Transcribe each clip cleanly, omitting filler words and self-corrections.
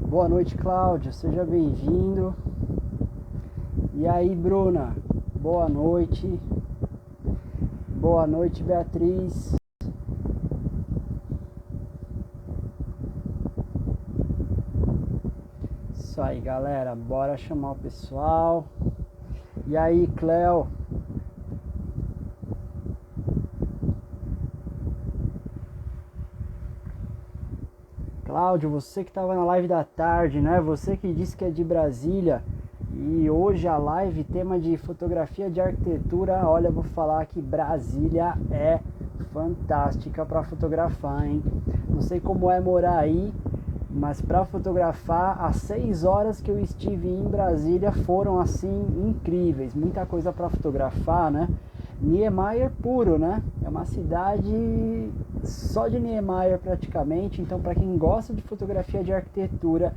Boa noite, Cláudio, seja bem-vindo. E aí, Bruna, boa noite. Boa noite, Beatriz. Isso aí, galera, bora chamar o pessoal. E aí, Cléo? Cláudio, você que estava na live da tarde, né? Você que disse que é de Brasília. E hoje a live, tema de fotografia de arquitetura. Olha, eu vou falar que Brasília é fantástica para fotografar, hein? Não sei como é morar aí, mas para fotografar, as 6 horas que eu estive em Brasília foram assim incríveis. Muita coisa para fotografar, né? Niemeyer puro, né? É uma cidade só de Niemeyer praticamente. Então, para quem gosta de fotografia de arquitetura,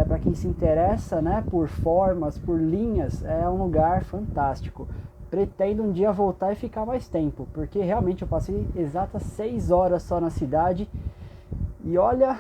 para quem se interessa, né, por formas, por linhas, é um lugar fantástico. Pretendo um dia voltar e ficar mais tempo, porque realmente eu passei exatas 6 horas só na cidade. E olha,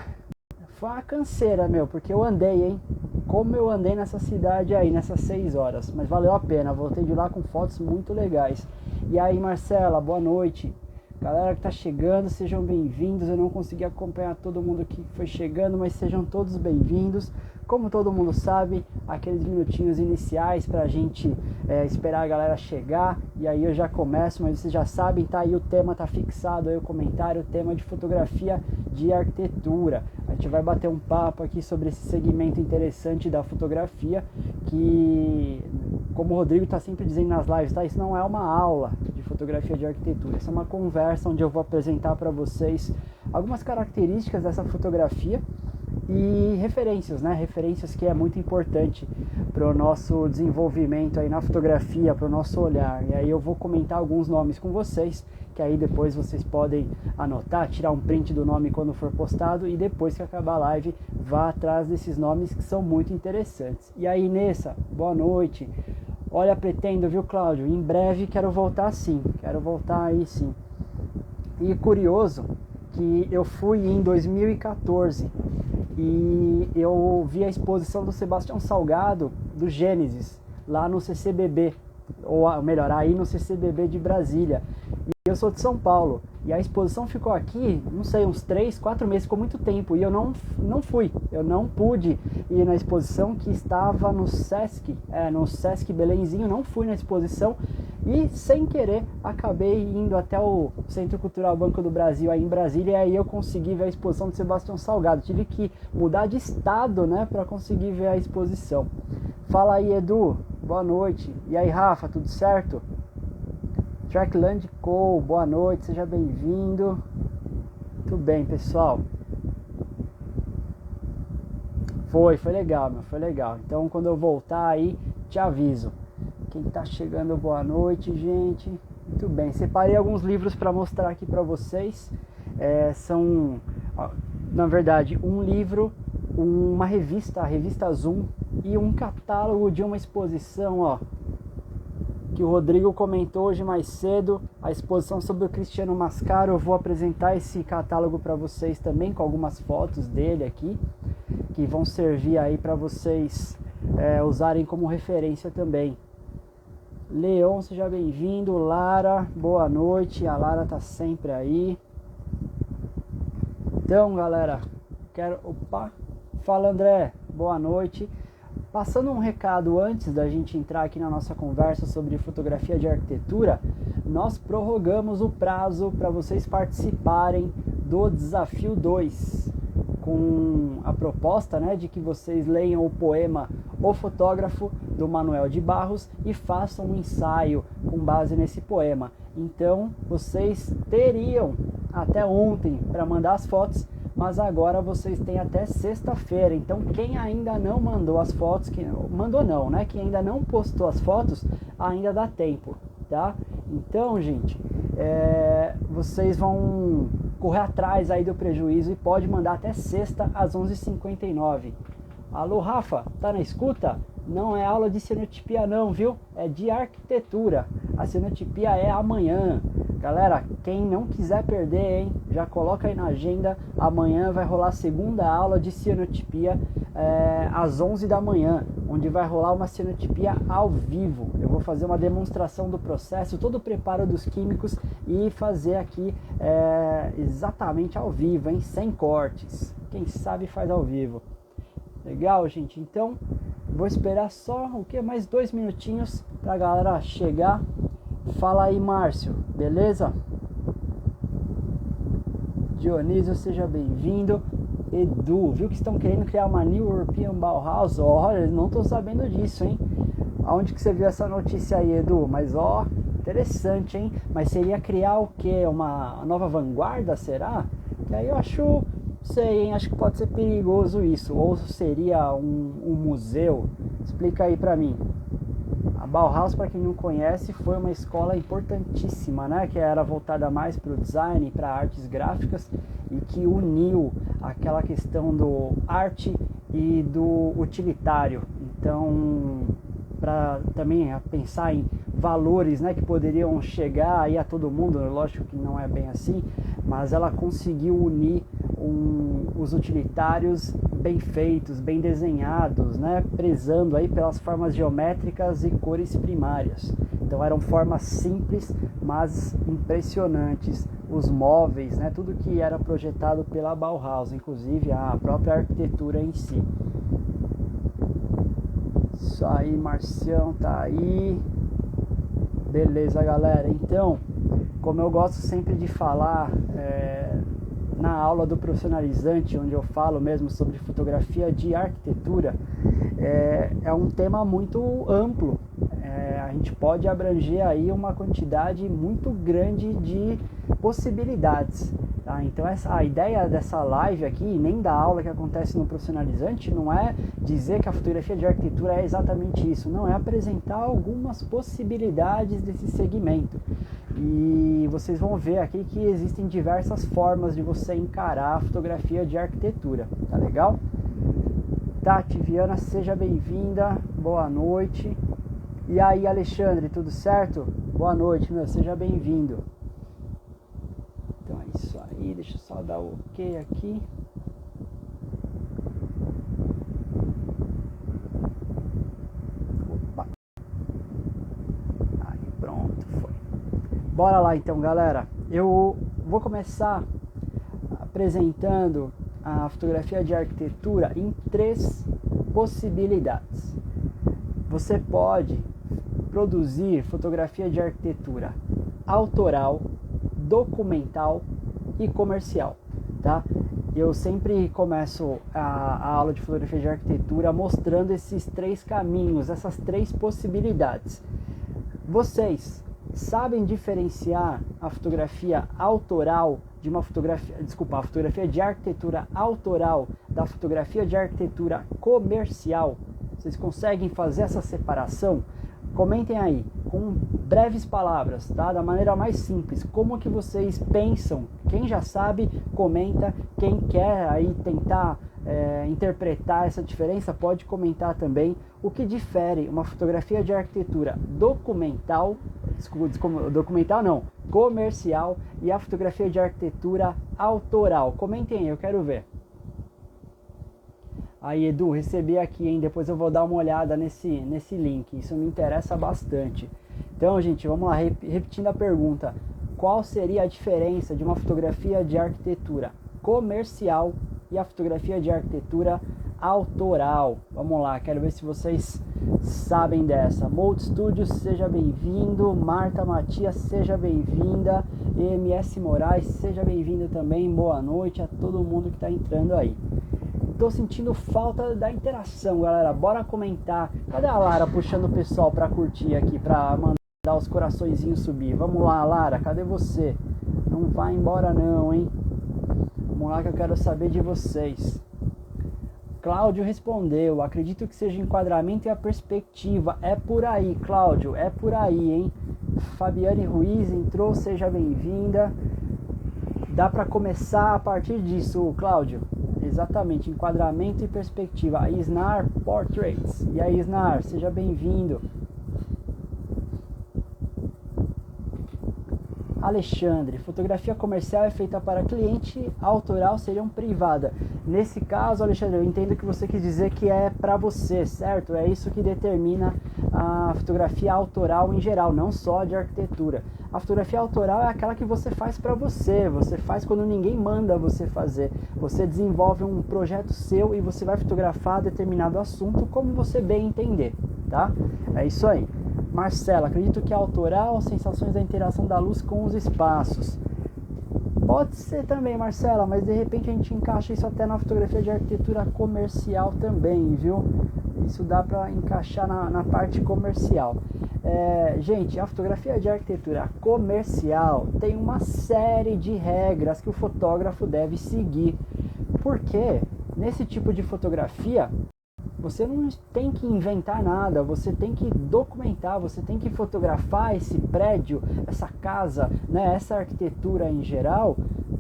foi uma canseira, meu, porque eu andei, hein? Como eu andei nessa cidade aí, nessas 6 horas. Mas valeu a pena, voltei de lá com fotos muito legais. E aí, Marcela, boa noite. Galera que tá chegando, sejam bem-vindos. Eu não consegui acompanhar todo mundo que foi chegando, mas sejam todos bem-vindos. Como todo mundo sabe, aqueles minutinhos iniciais pra gente esperar a galera chegar. E aí eu já começo, mas vocês já sabem, tá aí o tema, tá fixado aí o comentário, o tema de fotografia de arquitetura. A gente vai bater um papo aqui sobre esse segmento interessante da fotografia, que, como o Rodrigo está sempre dizendo nas lives, tá? Isso não é uma aula de fotografia de arquitetura, isso é uma conversa onde eu vou apresentar para vocês algumas características dessa fotografia e referências, né? Referências que é muito importante para o nosso desenvolvimento aí na fotografia, para o nosso olhar. E aí eu vou comentar alguns nomes com vocês, que aí depois vocês podem anotar, tirar um print do nome quando for postado, e depois que acabar a live, vá atrás desses nomes que são muito interessantes. E aí, Nessa, boa noite. Olha, pretendo, viu, Cláudio? Em breve quero voltar sim, quero voltar aí sim. E curioso que eu fui em 2014 e eu vi a exposição do Sebastião Salgado, do Gênesis, lá no CCBB, ou melhor, aí no CCBB de Brasília. E eu sou de São Paulo, e a exposição ficou aqui, não sei, uns 3, 4 meses, ficou muito tempo, e eu não fui, eu não pude ir na exposição que estava no Sesc Belenzinho, não fui na exposição, e sem querer acabei indo até o Centro Cultural Banco do Brasil aí em Brasília, e aí eu consegui ver a exposição do Sebastião Salgado. Tive que mudar de estado, né, para conseguir ver a exposição. Fala aí, Edu, boa noite. E aí, Rafa, tudo certo? Trackland Co, boa noite, seja bem-vindo. Muito bem, pessoal. Foi legal, meu, foi legal. Então, quando eu voltar aí, te aviso. Quem tá chegando, boa noite, gente. Muito bem, separei alguns livros para mostrar aqui para vocês. São, na verdade, um livro, uma revista, a revista Zoom, e um catálogo de uma exposição, ó, que o Rodrigo comentou hoje mais cedo, a exposição sobre o Cristiano Mascaro. Eu vou apresentar esse catálogo para vocês também, com algumas fotos dele aqui, que vão servir aí para vocês usarem como referência também. Leon, seja bem-vindo. Lara, boa noite. A Lara tá sempre aí. Então, galera, fala, André, boa noite. Passando um recado antes da gente entrar aqui na nossa conversa sobre fotografia de arquitetura, nós prorrogamos o prazo para vocês participarem do Desafio 2, com a proposta, né, de que vocês leiam o poema O Fotógrafo, do Manuel de Barros, e façam um ensaio com base nesse poema. Então, vocês teriam até ontem para mandar as fotos, mas agora vocês têm até sexta-feira. Então, quem ainda não mandou as fotos, quem ainda não postou as fotos, ainda dá tempo, tá? Então, gente, vocês vão correr atrás aí do prejuízo e pode mandar até sexta às 11h59. Alô, Rafa, tá na escuta? Não é aula de cenotipia não, viu? É de arquitetura. A cenotipia é amanhã. Galera, quem não quiser perder, hein, já coloca aí na agenda. Amanhã vai rolar a segunda aula de cianotipia às 11 da manhã, onde vai rolar uma cianotipia ao vivo. Eu vou fazer uma demonstração do processo, todo o preparo dos químicos e fazer aqui exatamente ao vivo, hein, sem cortes. Quem sabe faz ao vivo. Legal, gente? Então, vou esperar só mais 2 minutinhos pra galera chegar. Fala aí, Márcio, beleza? Dionísio, seja bem-vindo. Edu, viu que estão querendo criar uma New European Bauhaus? Olha, não tô sabendo disso, hein? Aonde que você viu essa notícia aí, Edu? Mas ó, interessante, hein? Mas seria criar o quê? Uma nova vanguarda, será? Que aí eu acho, sei, hein? Acho que pode ser perigoso isso. Ou seria um museu? Explica aí pra mim. A Bauhaus, para quem não conhece, foi uma escola importantíssima, né? Que era voltada mais para o design, para artes gráficas e que uniu aquela questão do arte e do utilitário. Então, para também pensar em valores, né, que poderiam chegar aí a todo mundo, lógico que não é bem assim, mas ela conseguiu unir os utilitários bem feitos, bem desenhados, né, prezando aí pelas formas geométricas e cores primárias. Então eram formas simples, mas impressionantes. Os móveis, né, tudo que era projetado pela Bauhaus, inclusive a própria arquitetura em si. Isso aí, Marcião tá aí. Beleza, galera. Então, como eu gosto sempre de falar na aula do profissionalizante, onde eu falo mesmo sobre fotografia de arquitetura, é um tema muito amplo. A gente pode abranger aí uma quantidade muito grande de possibilidades. Tá? Então a ideia dessa live aqui, nem da aula que acontece no profissionalizante, não é dizer que a fotografia de arquitetura é exatamente isso, não, é apresentar algumas possibilidades desse segmento. E vocês vão ver aqui que existem diversas formas de você encarar a fotografia de arquitetura, tá legal? Tati Viana, seja bem-vinda, boa noite. E aí, Alexandre, tudo certo? Boa noite, meu, seja bem-vindo. Então é isso aí, deixa eu só dar o ok aqui. Opa. Aí, pronto, foi. Bora lá então, galera. Eu vou começar apresentando a fotografia de arquitetura em 3 possibilidades. Você pode produzir fotografia de arquitetura autoral, documental e comercial, tá? Eu sempre começo a aula de fotografia de arquitetura mostrando esses 3 caminhos, essas 3 possibilidades. Vocês sabem diferenciar a fotografia autoral de uma fotografia, a fotografia de arquitetura autoral da fotografia de arquitetura comercial? Vocês conseguem fazer essa separação? Comentem aí, com breves palavras, tá? Da maneira mais simples, como que vocês pensam? Quem já sabe, comenta. Quem quer aí tentar interpretar essa diferença, pode comentar também. O que difere uma fotografia de arquitetura documental, documental não, comercial, e a fotografia de arquitetura autoral? Comentem aí, eu quero ver. Aí, Edu, recebi aqui, hein? Depois eu vou dar uma olhada nesse link, isso me interessa bastante. Então, gente, vamos lá, repetindo a pergunta. Qual seria a diferença de uma fotografia de arquitetura comercial e a fotografia de arquitetura autoral? Vamos lá, quero ver se vocês sabem dessa. Mold Studios, seja bem-vindo. Marta Matias, seja bem-vinda. EMS Moraes, seja bem-vindo também. Boa noite a todo mundo que está entrando aí. Tô sentindo falta da interação, galera. Bora comentar. Cadê a Lara puxando o pessoal pra curtir aqui, pra mandar os coraçõezinhos subir? Vamos lá, Lara, cadê você? Não vai embora não, hein? Vamos lá que eu quero saber de vocês. Cláudio respondeu, acredito que seja enquadramento e a perspectiva. É por aí, Cláudio, é por aí, hein? Fabiane Ruiz entrou, seja bem-vinda. Dá pra começar a partir disso, Cláudio. Exatamente, enquadramento e perspectiva. A Isnar Portraits. E aí, Isnar, seja bem-vindo. Alexandre, fotografia comercial é feita para cliente, autoral seria privada. Nesse caso, Alexandre, eu entendo que você quis dizer que é para você, certo? É isso que determina a fotografia autoral em geral, não só de arquitetura. A fotografia autoral é aquela que você faz para você faz quando ninguém manda você fazer. Você desenvolve um projeto seu e você vai fotografar determinado assunto como você bem entender, tá? É isso aí. Marcela, acredito que é autoral, sensações da interação da luz com os espaços. Pode ser também, Marcela, mas de repente a gente encaixa isso até na fotografia de arquitetura comercial também, viu? Isso dá para encaixar na parte comercial. Gente, a fotografia de arquitetura comercial tem uma série de regras que o fotógrafo deve seguir. Porque nesse tipo de fotografia, você não tem que inventar nada, você tem que documentar, você tem que fotografar esse prédio, essa casa, né, essa arquitetura em geral,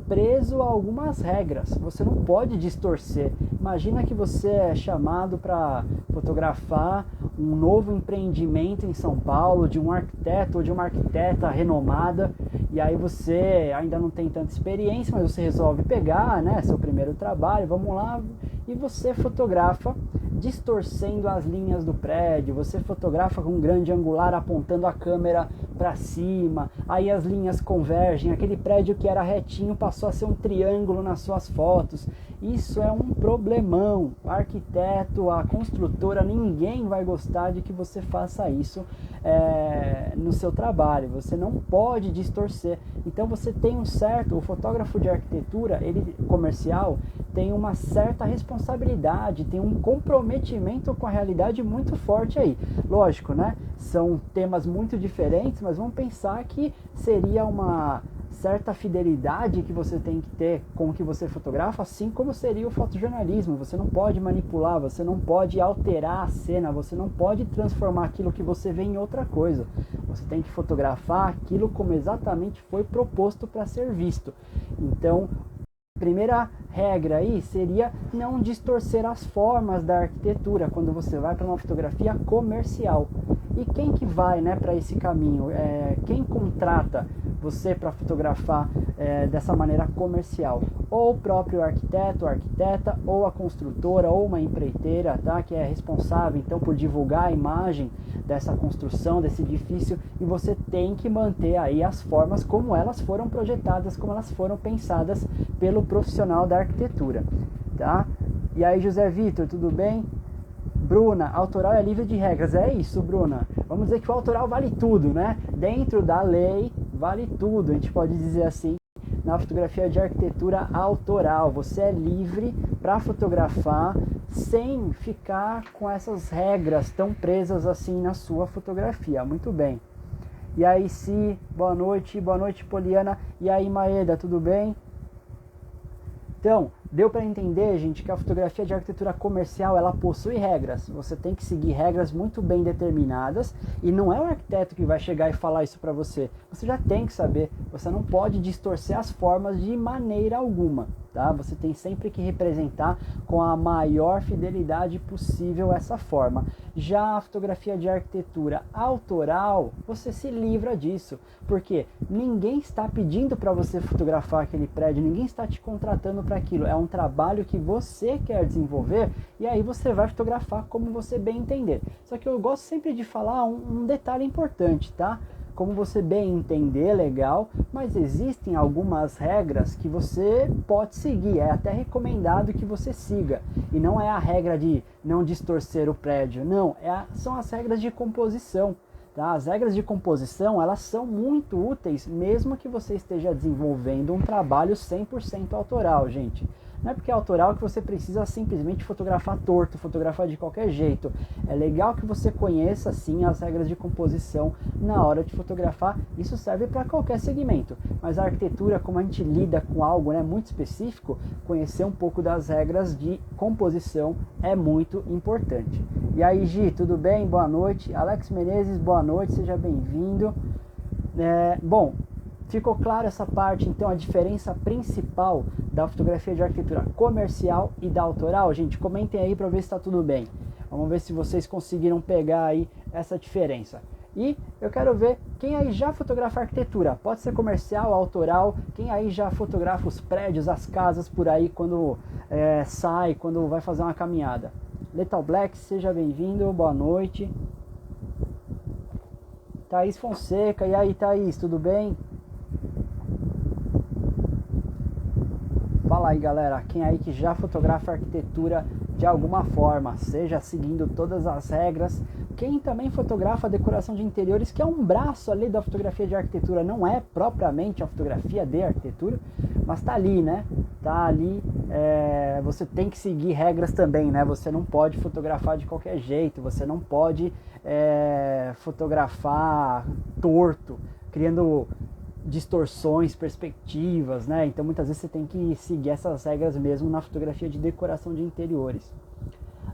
preso a algumas regras. Você não pode distorcer. Imagina que você é chamado para fotografar um novo empreendimento em São Paulo, de um arquiteto ou de uma arquiteta renomada, e aí você ainda não tem tanta experiência, mas você resolve pegar, né, seu primeiro trabalho, vamos lá, e você fotografa distorcendo as linhas do prédio, você fotografa com um grande angular apontando a câmera para cima, aí as linhas convergem, aquele prédio que era retinho passou a ser um triângulo nas suas fotos. Isso é um problemão. O arquiteto, a construtora, ninguém vai gostar de que você faça isso no seu trabalho. Você não pode distorcer. Então você tem o fotógrafo de arquitetura, ele comercial, tem uma certa responsabilidade, tem um comprometimento com a realidade muito forte aí. Lógico, né? São temas muito diferentes, mas vamos pensar que seria uma certa fidelidade que você tem que ter com o que você fotografa, assim como seria o fotojornalismo. Você não pode manipular, você não pode alterar a cena, você não pode transformar aquilo que você vê em outra coisa. Você tem que fotografar aquilo como exatamente foi proposto para ser visto. Então, a primeira regra aí seria não distorcer as formas da arquitetura quando você vai para uma fotografia comercial. E quem que vai, né, para esse caminho? Quem contrata você para fotografar dessa maneira comercial? Ou o próprio arquiteto, arquiteta, ou a construtora, ou uma empreiteira, tá, que é responsável então por divulgar a imagem dessa construção, desse edifício, e você tem que manter aí as formas como elas foram projetadas, como elas foram pensadas pelo profissional da arquitetura, tá? E aí, José Vitor, tudo bem? Bruna, autoral é livre de regras. É isso, Bruna. Vamos dizer que o autoral vale tudo, né? Dentro da lei, vale tudo. A gente pode dizer assim, na fotografia de arquitetura autoral. Você é livre para fotografar sem ficar com essas regras tão presas assim na sua fotografia. Muito bem. E aí, Si, boa noite, Poliana. E aí, Maeda, tudo bem? Então, deu para entender, gente, que a fotografia de arquitetura comercial, ela possui regras. Você tem que seguir regras muito bem determinadas e não é o arquiteto que vai chegar e falar isso para você. Você já tem que saber, você não pode distorcer as formas de maneira alguma, tá? Você tem sempre que representar com a maior fidelidade possível essa forma. Já a fotografia de arquitetura autoral, você se livra disso, porque ninguém está pedindo para você fotografar aquele prédio, ninguém está te contratando para aquilo. É um trabalho que você quer desenvolver e aí você vai fotografar como você bem entender. Só que eu gosto sempre de falar um detalhe importante, tá? Como você bem entender, legal, mas existem algumas regras que você pode seguir, é até recomendado que você siga. E não é a regra de não distorcer o prédio, não, são as regras de composição. Tá? As regras de composição, elas são muito úteis, mesmo que você esteja desenvolvendo um trabalho 100% autoral, gente. Não é porque é autoral que você precisa simplesmente fotografar torto, fotografar de qualquer jeito. É legal que você conheça, sim, as regras de composição na hora de fotografar. Isso serve para qualquer segmento. Mas a arquitetura, como a gente lida com algo, né, muito específico, conhecer um pouco das regras de composição é muito importante. E aí, Gi, tudo bem? Boa noite. Alex Menezes, boa noite, seja bem-vindo. Bom, ficou claro essa parte, então, a diferença principal da fotografia de arquitetura comercial e da autoral? Gente, comentem aí para ver se está tudo bem. Vamos ver se vocês conseguiram pegar aí essa diferença. E eu quero ver quem aí já fotografa arquitetura, pode ser comercial, autoral, quem aí já fotografa os prédios, as casas por aí quando sai, quando vai fazer uma caminhada. Lethal Black, seja bem-vindo, boa noite. Thaís Fonseca, e aí Thaís, tudo bem? Fala aí galera, quem aí que já fotografa arquitetura de alguma forma, seja seguindo todas as regras, quem também fotografa a decoração de interiores, que é um braço ali da fotografia de arquitetura, não é propriamente a fotografia de arquitetura, mas tá ali, né? Tá ali, você tem que seguir regras também, né? Você não pode fotografar de qualquer jeito, você não pode fotografar torto, criando distorções, perspectivas, né? Então muitas vezes você tem que seguir essas regras mesmo na fotografia de decoração de interiores.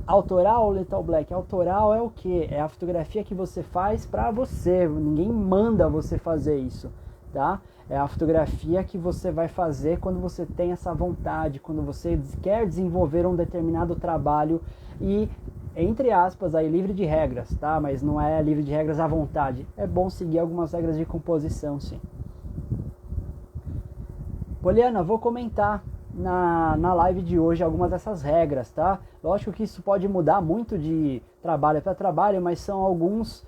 Autoral, Lethal Black, autoral é o que? É a fotografia que você faz para você, ninguém manda você fazer isso, tá? É a fotografia que você vai fazer quando você tem essa vontade, quando você quer desenvolver um determinado trabalho e, entre aspas, aí livre de regras, tá? Mas não é livre de regras à vontade, é bom seguir algumas regras de composição, sim. Poliana, vou comentar na live de hoje algumas dessas regras, tá? Lógico que isso pode mudar muito de trabalho para trabalho, mas são alguns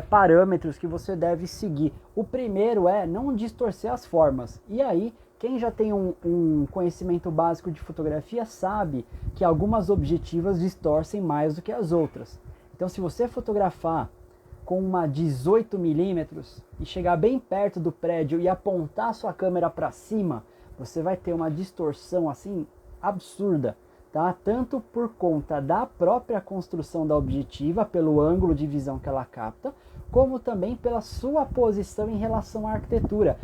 parâmetros que você deve seguir. O primeiro é não distorcer as formas. E aí, quem já tem um conhecimento básico de fotografia sabe que algumas objetivas distorcem mais do que as outras. Então, se você fotografar com uma 18mm e chegar bem perto do prédio e apontar sua câmera para cima, você vai ter uma distorção assim absurda, tá? Tanto por conta da própria construção da objetiva, pelo ângulo de visão que ela capta, como também pela sua posição em relação à arquitetura.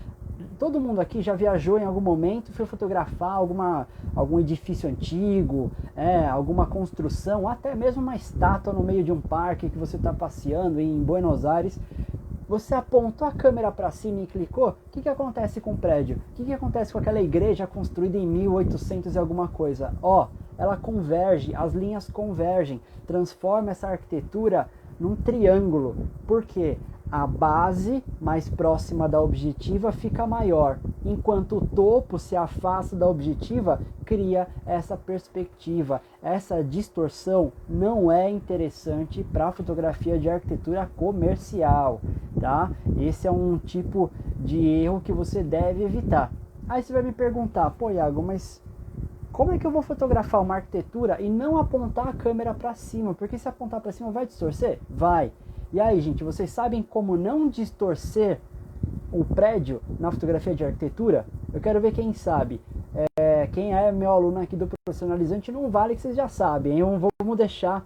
Todo mundo aqui já viajou em algum momento, foi fotografar algum edifício antigo, alguma construção, até mesmo uma estátua no meio de um parque que você está passeando em Buenos Aires. Você apontou a câmera para cima e clicou, o que acontece com o prédio? O que acontece com aquela igreja construída em 1800 e alguma coisa? Ela converge, as linhas convergem, transforma essa arquitetura num triângulo. Por quê? A base mais próxima da objetiva fica maior, enquanto o topo se afasta da objetiva, cria essa perspectiva. Essa distorção não é interessante para fotografia de arquitetura comercial, tá? Esse é um tipo de erro que você deve evitar. Aí você vai me perguntar, pô Iago, mas como é que eu vou fotografar uma arquitetura e não apontar a câmera para cima? Porque se apontar para cima vai distorcer? Vai. E aí, gente, vocês sabem como não distorcer o prédio na fotografia de arquitetura? Eu quero ver quem sabe. Quem é meu aluno aqui do Profissionalizante não vale que vocês já sabem. Vamos deixar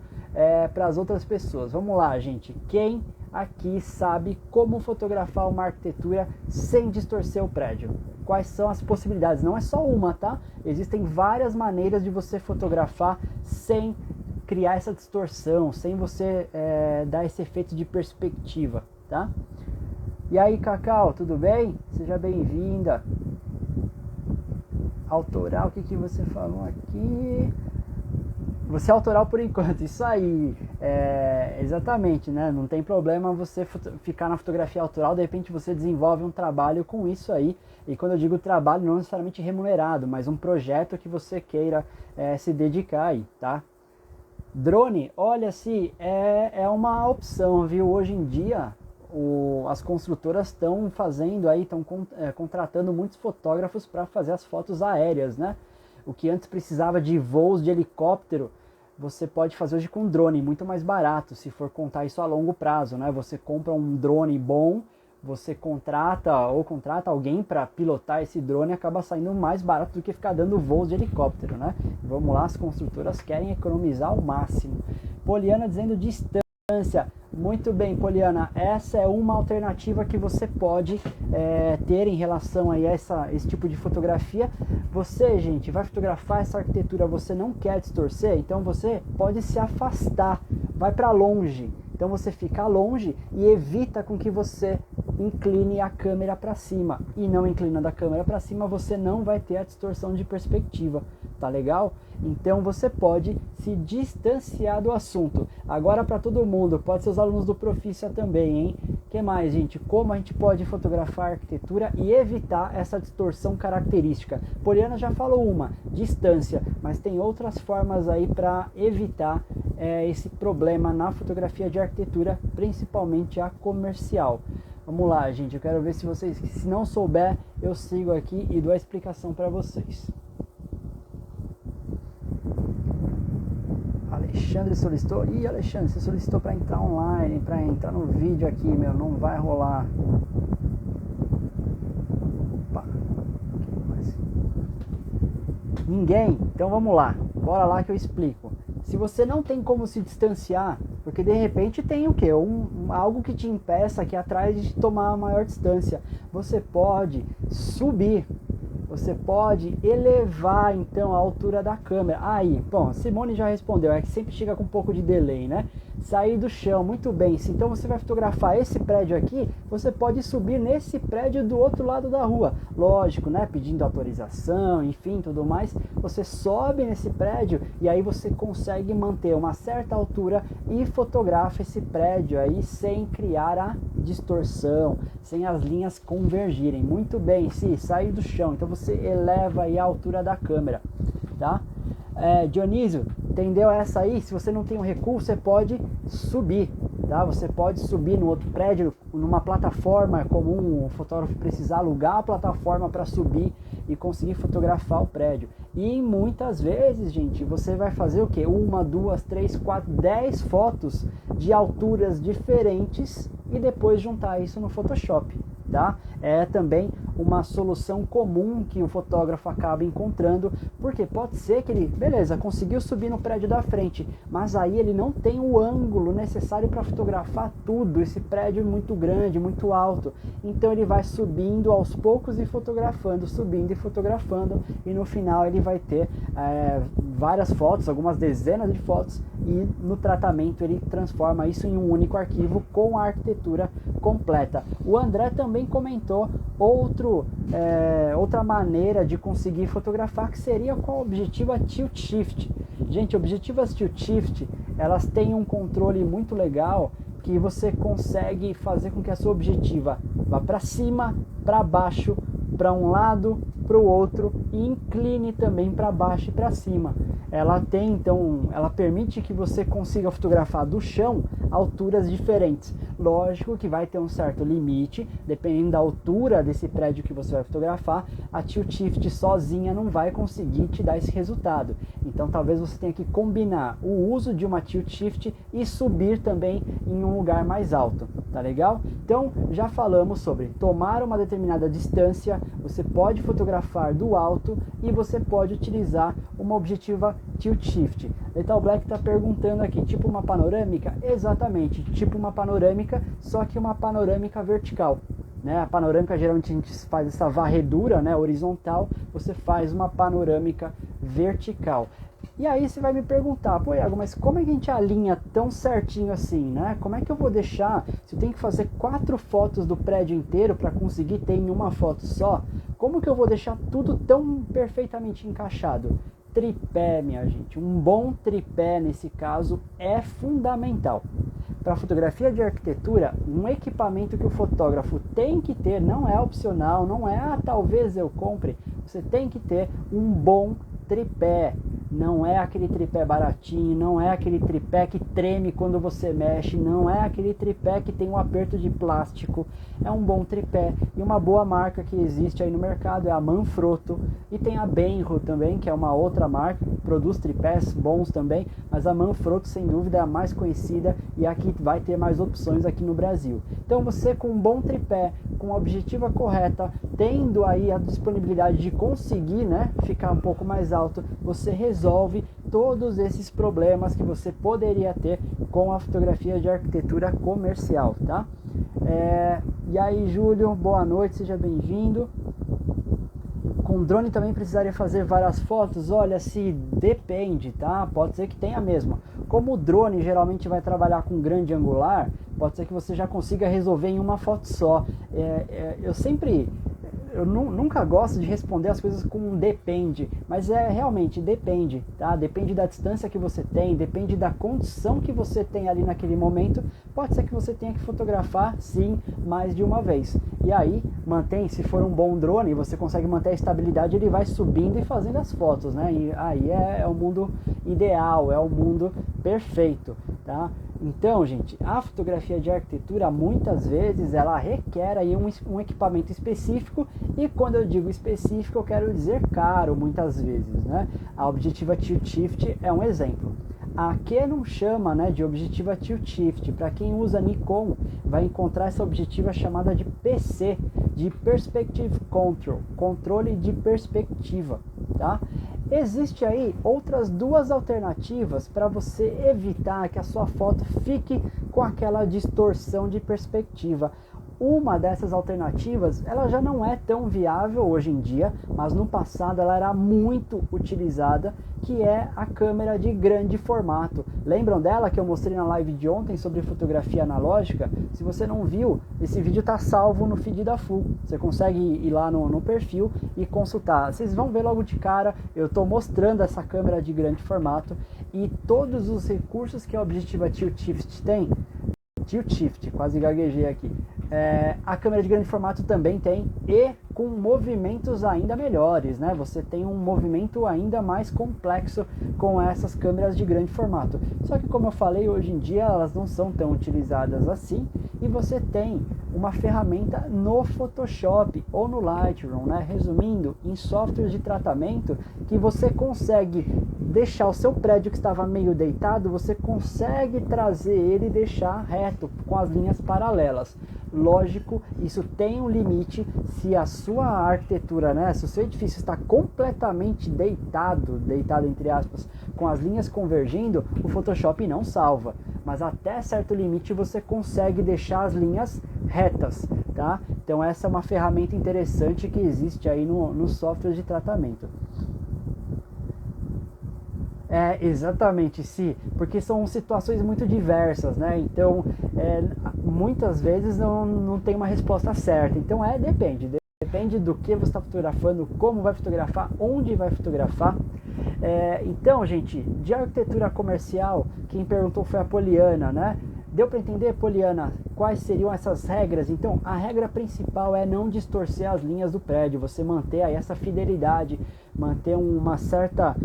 para as outras pessoas. Vamos lá, gente. Quem aqui sabe como fotografar uma arquitetura sem distorcer o prédio? Quais são as possibilidades? Não é só uma, tá? Existem várias maneiras de você fotografar sem criar essa distorção, sem você dar esse efeito de perspectiva, tá? E aí, Cacau, tudo bem? Seja bem-vinda. Autoral, o que você falou aqui? Você é autoral por enquanto, isso aí, exatamente, né? Não tem problema você ficar na fotografia autoral, de repente você desenvolve um trabalho com isso aí, e quando eu digo trabalho, não necessariamente remunerado, mas um projeto que você queira se dedicar aí, tá? Drone, olha, se é uma opção, viu? Hoje em dia as construtoras estão fazendo aí, estão contratando muitos fotógrafos para fazer as fotos aéreas, né? O que antes precisava de voos de helicóptero, você pode fazer hoje com drone, muito mais barato, se for contar isso a longo prazo, né? Você compra um drone bom, você contrata alguém para pilotar esse drone, acaba saindo mais barato do que ficar dando voos de helicóptero, né? Vamos lá, as construtoras querem economizar ao máximo. Poliana dizendo distância. Muito bem, Poliana, essa é uma alternativa que você pode ter em relação a esse tipo de fotografia. Você, gente, vai fotografar essa arquitetura, você não quer distorcer, então você pode se afastar, vai para longe. Então você fica longe e evita com que você incline a câmera para cima. E não inclinando a câmera para cima, você não vai ter a distorção de perspectiva. Tá legal? Então você pode se distanciar do assunto. Agora para todo mundo, pode ser os alunos do Profícia também, hein? Que mais, gente? Como a gente pode fotografar a arquitetura e evitar essa distorção característica? Poliana já falou uma, distância, mas tem outras formas aí para evitar esse problema na fotografia de arquitetura, principalmente a comercial. Vamos lá, gente, eu quero ver se vocês, se não souber, eu sigo aqui e dou a explicação para vocês. Alexandre solicitou. Ih, Alexandre, você solicitou para entrar online, para entrar no vídeo aqui, meu, não vai rolar. Opa. Ninguém? Então vamos lá. Bora lá que eu explico. Se você não tem como se distanciar, porque de repente tem o quê? Algo que te impeça aqui atrás de tomar a maior distância. Você pode subir. Você pode elevar então a altura da câmera. Aí, bom, Simone já respondeu, é que sempre chega com um pouco de delay, né? Sair do chão, muito bem. Se então você vai fotografar esse prédio aqui, você pode subir nesse prédio do outro lado da rua. Lógico, né? Pedindo autorização, enfim, tudo mais. Você sobe nesse prédio e aí você consegue manter uma certa altura e fotografa esse prédio aí sem criar a distorção, sem as linhas convergirem. Muito bem, se sair do chão, então você eleva aí a altura da câmera, tá? Dionísio, entendeu essa aí? Se você não tem um recuo, você pode subir, tá? Você pode subir no outro prédio, numa plataforma comum, o fotógrafo precisar alugar a plataforma para subir e conseguir fotografar o prédio. E muitas vezes, gente, você vai fazer o quê? 1, 2, 3, 4, 10 fotos de alturas diferentes e depois juntar isso no Photoshop, tá? É também uma solução comum que o fotógrafo acaba encontrando, porque pode ser que ele, beleza, conseguiu subir no prédio da frente, mas aí ele não tem o ângulo necessário para fotografar tudo, esse prédio é muito grande, muito alto, então ele vai subindo aos poucos e fotografando, subindo e fotografando, e no final ele vai ter várias fotos, algumas dezenas de fotos, e no tratamento ele transforma isso em um único arquivo com a arquitetura completa. O André também comentou outra maneira de conseguir fotografar, que seria com a objetiva Tilt Shift. Gente, objetivas Tilt Shift, elas têm um controle muito legal, que você consegue fazer com que a sua objetiva vá para cima, para baixo, para um lado, para o outro, e incline também para baixo e para cima. Ela tem, então, ela permite que você consiga fotografar do chão alturas diferentes. Lógico que vai ter um certo limite, dependendo da altura desse prédio que você vai fotografar, a Tilt Shift sozinha não vai conseguir te dar esse resultado. Então talvez você tenha que combinar o uso de uma Tilt Shift e subir também em um lugar mais alto, tá legal? Então já falamos sobre tomar uma determinada distância, você pode fotografar do alto e você pode utilizar uma objetiva Tilt Shift. Lethal Black está perguntando aqui, tipo uma panorâmica? Exatamente, tipo uma panorâmica, só que uma panorâmica vertical, né? A panorâmica, geralmente a gente faz essa varredura, né, horizontal, você faz uma panorâmica vertical. E aí você vai me perguntar, pô Iago, mas como é que a gente alinha tão certinho assim, né? Como é que eu vou deixar, se eu tenho que fazer 4 fotos do prédio inteiro para conseguir ter em uma foto só, como que eu vou deixar tudo tão perfeitamente encaixado? Tripé, minha gente, um bom tripé nesse caso é fundamental. Para fotografia de arquitetura, um equipamento que o fotógrafo tem que ter, não é opcional, não é, talvez eu compre, você tem que ter um bom tripé. Não é aquele tripé baratinho, não é aquele tripé que treme quando você mexe, não é aquele tripé que tem um aperto de plástico. É um bom tripé, e uma boa marca que existe aí no mercado é a Manfrotto, e tem a Benro também, que é uma outra marca que produz tripés bons também, mas a Manfrotto sem dúvida é a mais conhecida e aqui vai ter mais opções aqui no Brasil. Então você com um bom tripé, com a objetiva correta, tendo aí a disponibilidade de conseguir, né, ficar um pouco mais alto, você resolve todos esses problemas que você poderia ter com a fotografia de arquitetura comercial, tá? E aí, Júlio, boa noite, seja bem-vindo. Com drone também precisaria fazer várias fotos? Olha, se depende, tá? Pode ser que tenha mesmo. Como o drone geralmente vai trabalhar com grande angular, pode ser que você já consiga resolver em uma foto só. eu nunca gosto de responder as coisas com um depende, mas realmente depende, tá? Depende da distância que você tem, depende da condição que você tem ali naquele momento. Pode ser que você tenha que fotografar, sim, mais de uma vez. E aí, se for um bom drone, você consegue manter a estabilidade, ele vai subindo e fazendo as fotos, né? E aí é o mundo ideal, é o mundo perfeito, tá? Então, gente, a fotografia de arquitetura, muitas vezes, ela requer aí um equipamento específico, e quando eu digo específico, eu quero dizer caro, muitas vezes, né? A Objetiva Tilt Shift é um exemplo. A Canon chama, né, de Objetiva Tilt Shift. Para quem usa Nikon, vai encontrar essa objetiva chamada de PC, de Perspective Control, controle de perspectiva, tá? Existe aí outras duas alternativas para você evitar que a sua foto fique com aquela distorção de perspectiva. Uma dessas alternativas, ela já não é tão viável hoje em dia, mas no passado ela era muito utilizada, que é a câmera de grande formato. Lembram dela que eu mostrei na live de ontem sobre fotografia analógica? Se você não viu, esse vídeo está salvo no feed da Full. Você consegue ir lá no perfil e consultar. Vocês vão ver logo de cara, eu estou mostrando essa câmera de grande formato e todos os recursos que a Objetiva Tilt Shift tem. Tilt Shift, quase gaguejei aqui. A câmera de grande formato também tem, e com movimentos ainda melhores, né? Você tem um movimento ainda mais complexo com essas câmeras de grande formato. Só que, como eu falei, hoje em dia elas não são tão utilizadas assim, e você tem uma ferramenta no Photoshop ou no Lightroom, né? Resumindo, em softwares de tratamento, que você consegue deixar o seu prédio que estava meio deitado, você consegue trazer ele e deixar reto, com as linhas paralelas. Lógico, isso tem um limite. Se a sua arquitetura, né, se o seu edifício está completamente deitado entre aspas, com as linhas convergindo, o Photoshop não salva. Mas até certo limite você consegue deixar as linhas retas, tá? Então essa é uma ferramenta interessante que existe aí no software de tratamento. Exatamente, sim, porque são situações muito diversas, né? Então, muitas vezes não tem uma resposta certa. Então, depende do que você está fotografando, como vai fotografar, onde vai fotografar. Então, gente, de arquitetura comercial, quem perguntou foi a Poliana, né? Deu para entender, Poliana, quais seriam essas regras? Então, a regra principal é não distorcer as linhas do prédio, você manter aí essa fidelidade, manter uma certa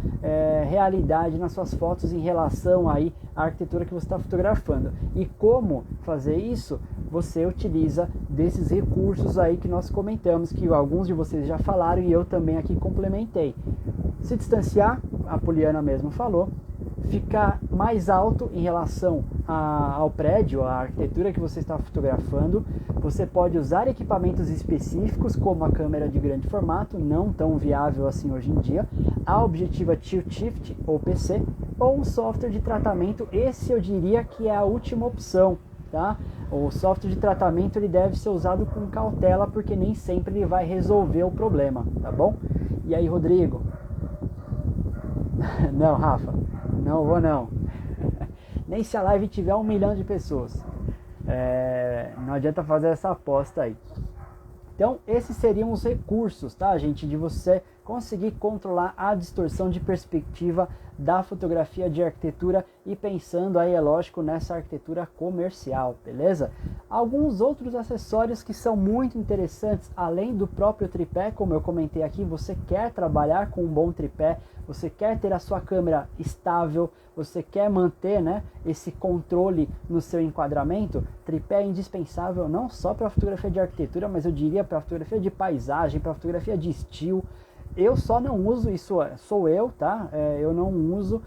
realidade nas suas fotos em relação aí à arquitetura que você está fotografando. E como fazer isso? Você utiliza desses recursos aí que nós comentamos, que alguns de vocês já falaram e eu também aqui complementei. Se distanciar, a Poliana mesmo falou, ficar mais alto em relação ao prédio, à arquitetura que você está fotografando. Você pode usar equipamentos específicos, como a câmera de grande formato, não tão viável assim hoje em dia, a Objetiva Tilt Shift ou PC, ou um software de tratamento. Esse eu diria que é a última opção, tá? O software de tratamento ele deve ser usado com cautela, porque nem sempre ele vai resolver o problema, tá bom? E aí, Rodrigo? Não, Rafa, não vou não. Nem se a live tiver 1 milhão de pessoas. Não adianta fazer essa aposta aí. Então, esses seriam os recursos, tá, gente? De você conseguir controlar a distorção de perspectiva da fotografia de arquitetura e pensando aí, é lógico, nessa arquitetura comercial, beleza? Alguns outros acessórios que são muito interessantes, além do próprio tripé, como eu comentei aqui, você quer trabalhar com um bom tripé, você quer ter a sua câmera estável, você quer manter, né, esse controle no seu enquadramento. Tripé é indispensável não só para fotografia de arquitetura, mas eu diria para fotografia de paisagem, para fotografia de estilo. Eu só não uso, isso sou eu, tá? Eu não uso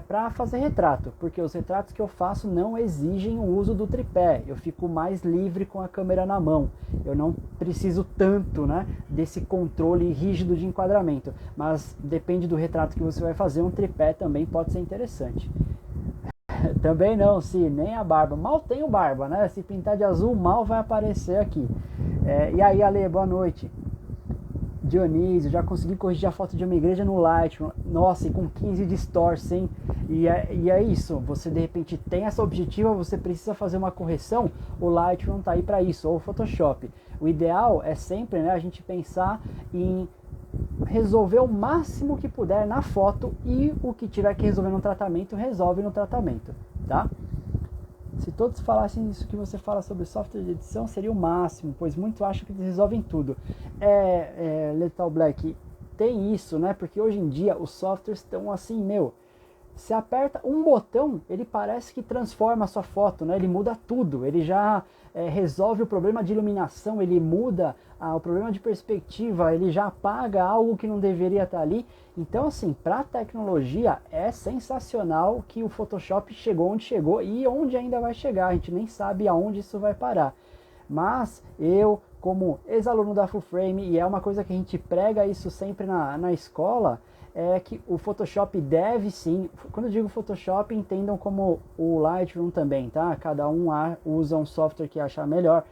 para fazer retrato, porque os retratos que eu faço não exigem o uso do tripé. Eu fico mais livre com a câmera na mão. Eu não preciso tanto, né, desse controle rígido de enquadramento. Mas depende do retrato que você vai fazer, um tripé também pode ser interessante. Também não, sim, nem a barba. Mal tenho barba, né? Se pintar de azul, mal vai aparecer aqui. E aí, Ale, boa noite. Dionísio, já consegui corrigir a foto de uma igreja no Lightroom. Nossa, e com 15 distorce, hein? E é isso, você de repente tem essa objetiva, você precisa fazer uma correção, o Lightroom tá aí para isso, ou o Photoshop. O ideal é sempre, né, a gente pensar em resolver o máximo que puder na foto e o que tiver que resolver no tratamento, resolve no tratamento, tá? Se todos falassem isso que você fala sobre software de edição, seria o máximo, pois muitos acham que eles resolvem tudo. Lethal Black, tem isso, né? Porque hoje em dia os softwares estão assim, você aperta um botão, ele parece que transforma a sua foto, né? Ele muda tudo, ele já resolve o problema de iluminação, ele muda o problema de perspectiva, ele já apaga algo que não deveria estar ali. Então, assim, para a tecnologia é sensacional que o Photoshop chegou onde chegou e onde ainda vai chegar, a gente nem sabe aonde isso vai parar. Mas eu, como ex-aluno da Full Frame, e é uma coisa que a gente prega isso sempre na escola, é que o Photoshop deve sim, quando eu digo Photoshop, entendam como o Lightroom também, tá? Cada um usa um software que achar melhor,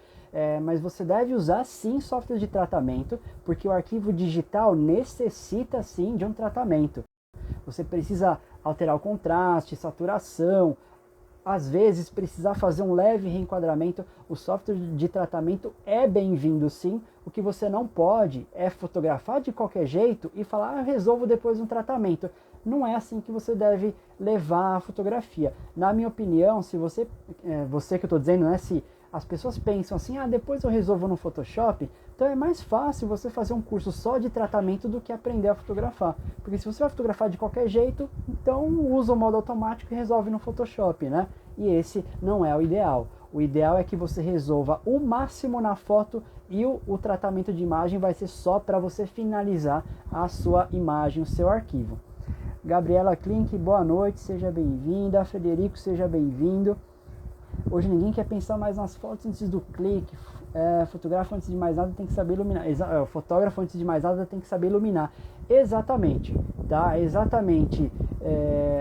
mas você deve usar sim software de tratamento, porque o arquivo digital necessita sim de um tratamento. Você precisa alterar o contraste, saturação, às vezes precisar fazer um leve reenquadramento. O software de tratamento é bem-vindo sim. O que você não pode é fotografar de qualquer jeito e falar, resolvo depois um tratamento. Não é assim que você deve levar a fotografia. Na minha opinião, se você que eu estou dizendo, né, se as pessoas pensam assim, depois eu resolvo no Photoshop, então é mais fácil você fazer um curso só de tratamento do que aprender a fotografar. Porque se você vai fotografar de qualquer jeito, então usa o modo automático e resolve no Photoshop, né? E esse não é o ideal. O ideal é que você resolva o máximo na foto e o tratamento de imagem vai ser só para você finalizar a sua imagem, o seu arquivo. Gabriela Klink, boa noite, seja bem-vinda. Frederico, seja bem-vindo. Hoje ninguém quer pensar mais nas fotos antes do clique. Fotógrafo antes de mais nada tem que saber iluminar. Fotógrafo antes de mais nada tem que saber iluminar. Exatamente, tá? Exatamente.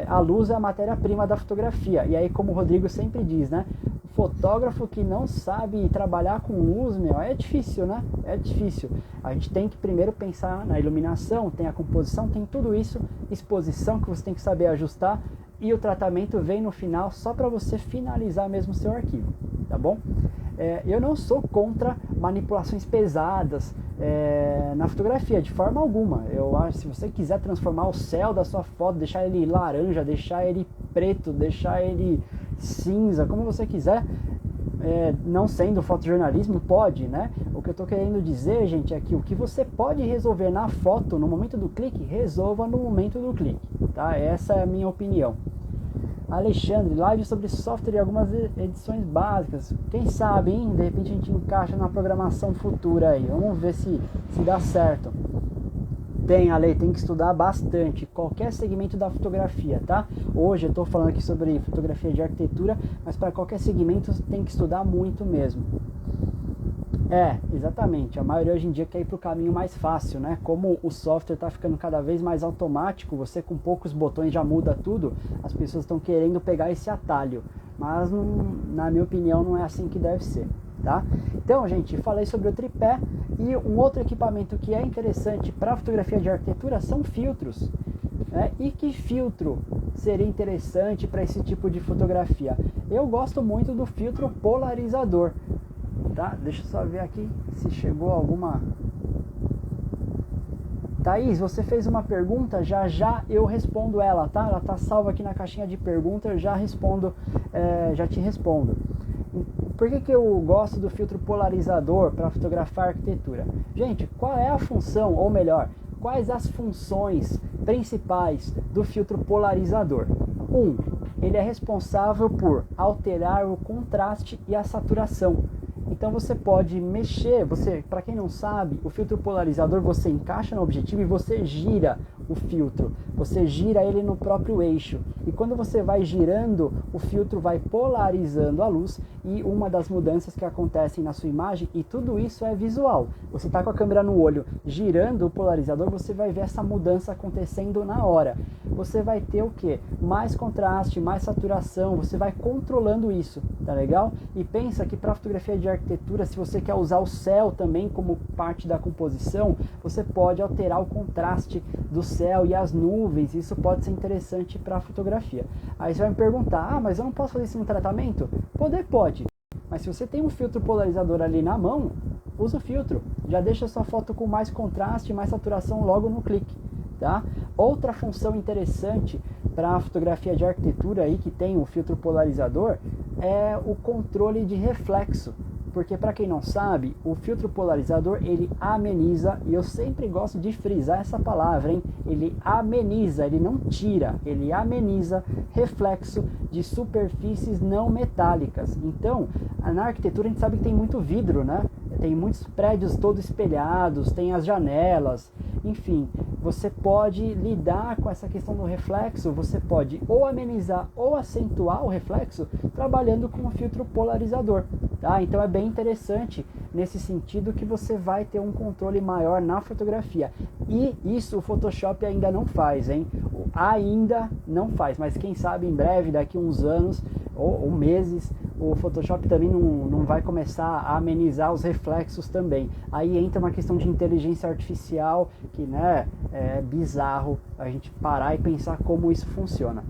A luz é a matéria-prima da fotografia. E aí, como o Rodrigo sempre diz, né? O fotógrafo que não sabe trabalhar com luz, é difícil, né? É difícil. A gente tem que primeiro pensar na iluminação, tem a composição, tem tudo isso, exposição que você tem que saber ajustar. E o tratamento vem no final só para você finalizar mesmo o seu arquivo, tá bom? Eu não sou contra manipulações pesadas na fotografia, de forma alguma. Eu acho que se você quiser transformar o céu da sua foto, deixar ele laranja, deixar ele preto, deixar ele cinza, como você quiser, não sendo fotojornalismo, pode, né? O que eu estou querendo dizer, gente, é que o que você pode resolver na foto, no momento do clique, resolva no momento do clique, tá? Essa é a minha opinião. Alexandre, live sobre software e algumas edições básicas. Quem sabe, hein? De repente a gente encaixa na programação futura aí. Vamos ver se dá certo. Tem que estudar bastante qualquer segmento da fotografia, tá? Hoje eu estou falando aqui sobre fotografia de arquitetura, mas para qualquer segmento tem que estudar muito mesmo. Exatamente. A maioria hoje em dia quer ir para o caminho mais fácil, né? Como o software está ficando cada vez mais automático, você com poucos botões já muda tudo, as pessoas estão querendo pegar esse atalho. Mas, na minha opinião, não é assim que deve ser, tá? Então, gente, falei sobre o tripé e um outro equipamento que é interessante para fotografia de arquitetura são filtros. E que filtro seria interessante para esse tipo de fotografia? Eu gosto muito do filtro polarizador. Tá? Deixa eu só ver aqui se chegou alguma... Thaís, você fez uma pergunta, já eu respondo ela, tá? Ela tá salva aqui na caixinha de perguntas, eu já te respondo. Por que eu gosto do filtro polarizador para fotografar arquitetura? Gente, qual é a função, ou melhor, quais as funções principais do filtro polarizador? Ele é responsável por alterar o contraste e a saturação. Então você pode mexer, para quem não sabe, o filtro polarizador você encaixa no objetivo e você gira o filtro, você gira ele no próprio eixo. E quando você vai girando, o filtro vai polarizando a luz e uma das mudanças que acontecem na sua imagem, e tudo isso é visual. Você está com a câmera no olho girando o polarizador, você vai ver essa mudança acontecendo na hora. Você vai ter o quê? Mais contraste, mais saturação, você vai controlando isso, tá legal? E pensa que para fotografia de arquitetura, se você quer usar o céu também como parte da composição, você pode alterar o contraste do céu e as nuvens, isso pode ser interessante para a fotografia. Aí você vai me perguntar, mas eu não posso fazer isso no tratamento? Pode, mas se você tem um filtro polarizador ali na mão, usa o filtro, já deixa a sua foto com mais contraste, mais saturação logo no clique, tá? Outra função interessante para a fotografia de arquitetura aí que tem o filtro polarizador é o controle de reflexo. Porque para quem não sabe, o filtro polarizador ele ameniza, e eu sempre gosto de frisar essa palavra, hein? Ele ameniza, ele não tira, ele ameniza reflexo de superfícies não metálicas. Então, na arquitetura a gente sabe que tem muito vidro, né? Tem muitos prédios todos espelhados, tem as janelas, enfim, você pode lidar com essa questão do reflexo, você pode ou amenizar ou acentuar o reflexo trabalhando com o filtro polarizador, tá? Então é bem interessante nesse sentido que você vai ter um controle maior na fotografia. E isso o Photoshop ainda não faz, hein? Ainda não faz, mas quem sabe em breve, daqui uns anos ou meses, o Photoshop também não vai começar a amenizar os reflexos também. Aí entra uma questão de inteligência artificial que, né, é bizarro a gente parar e pensar como isso funciona.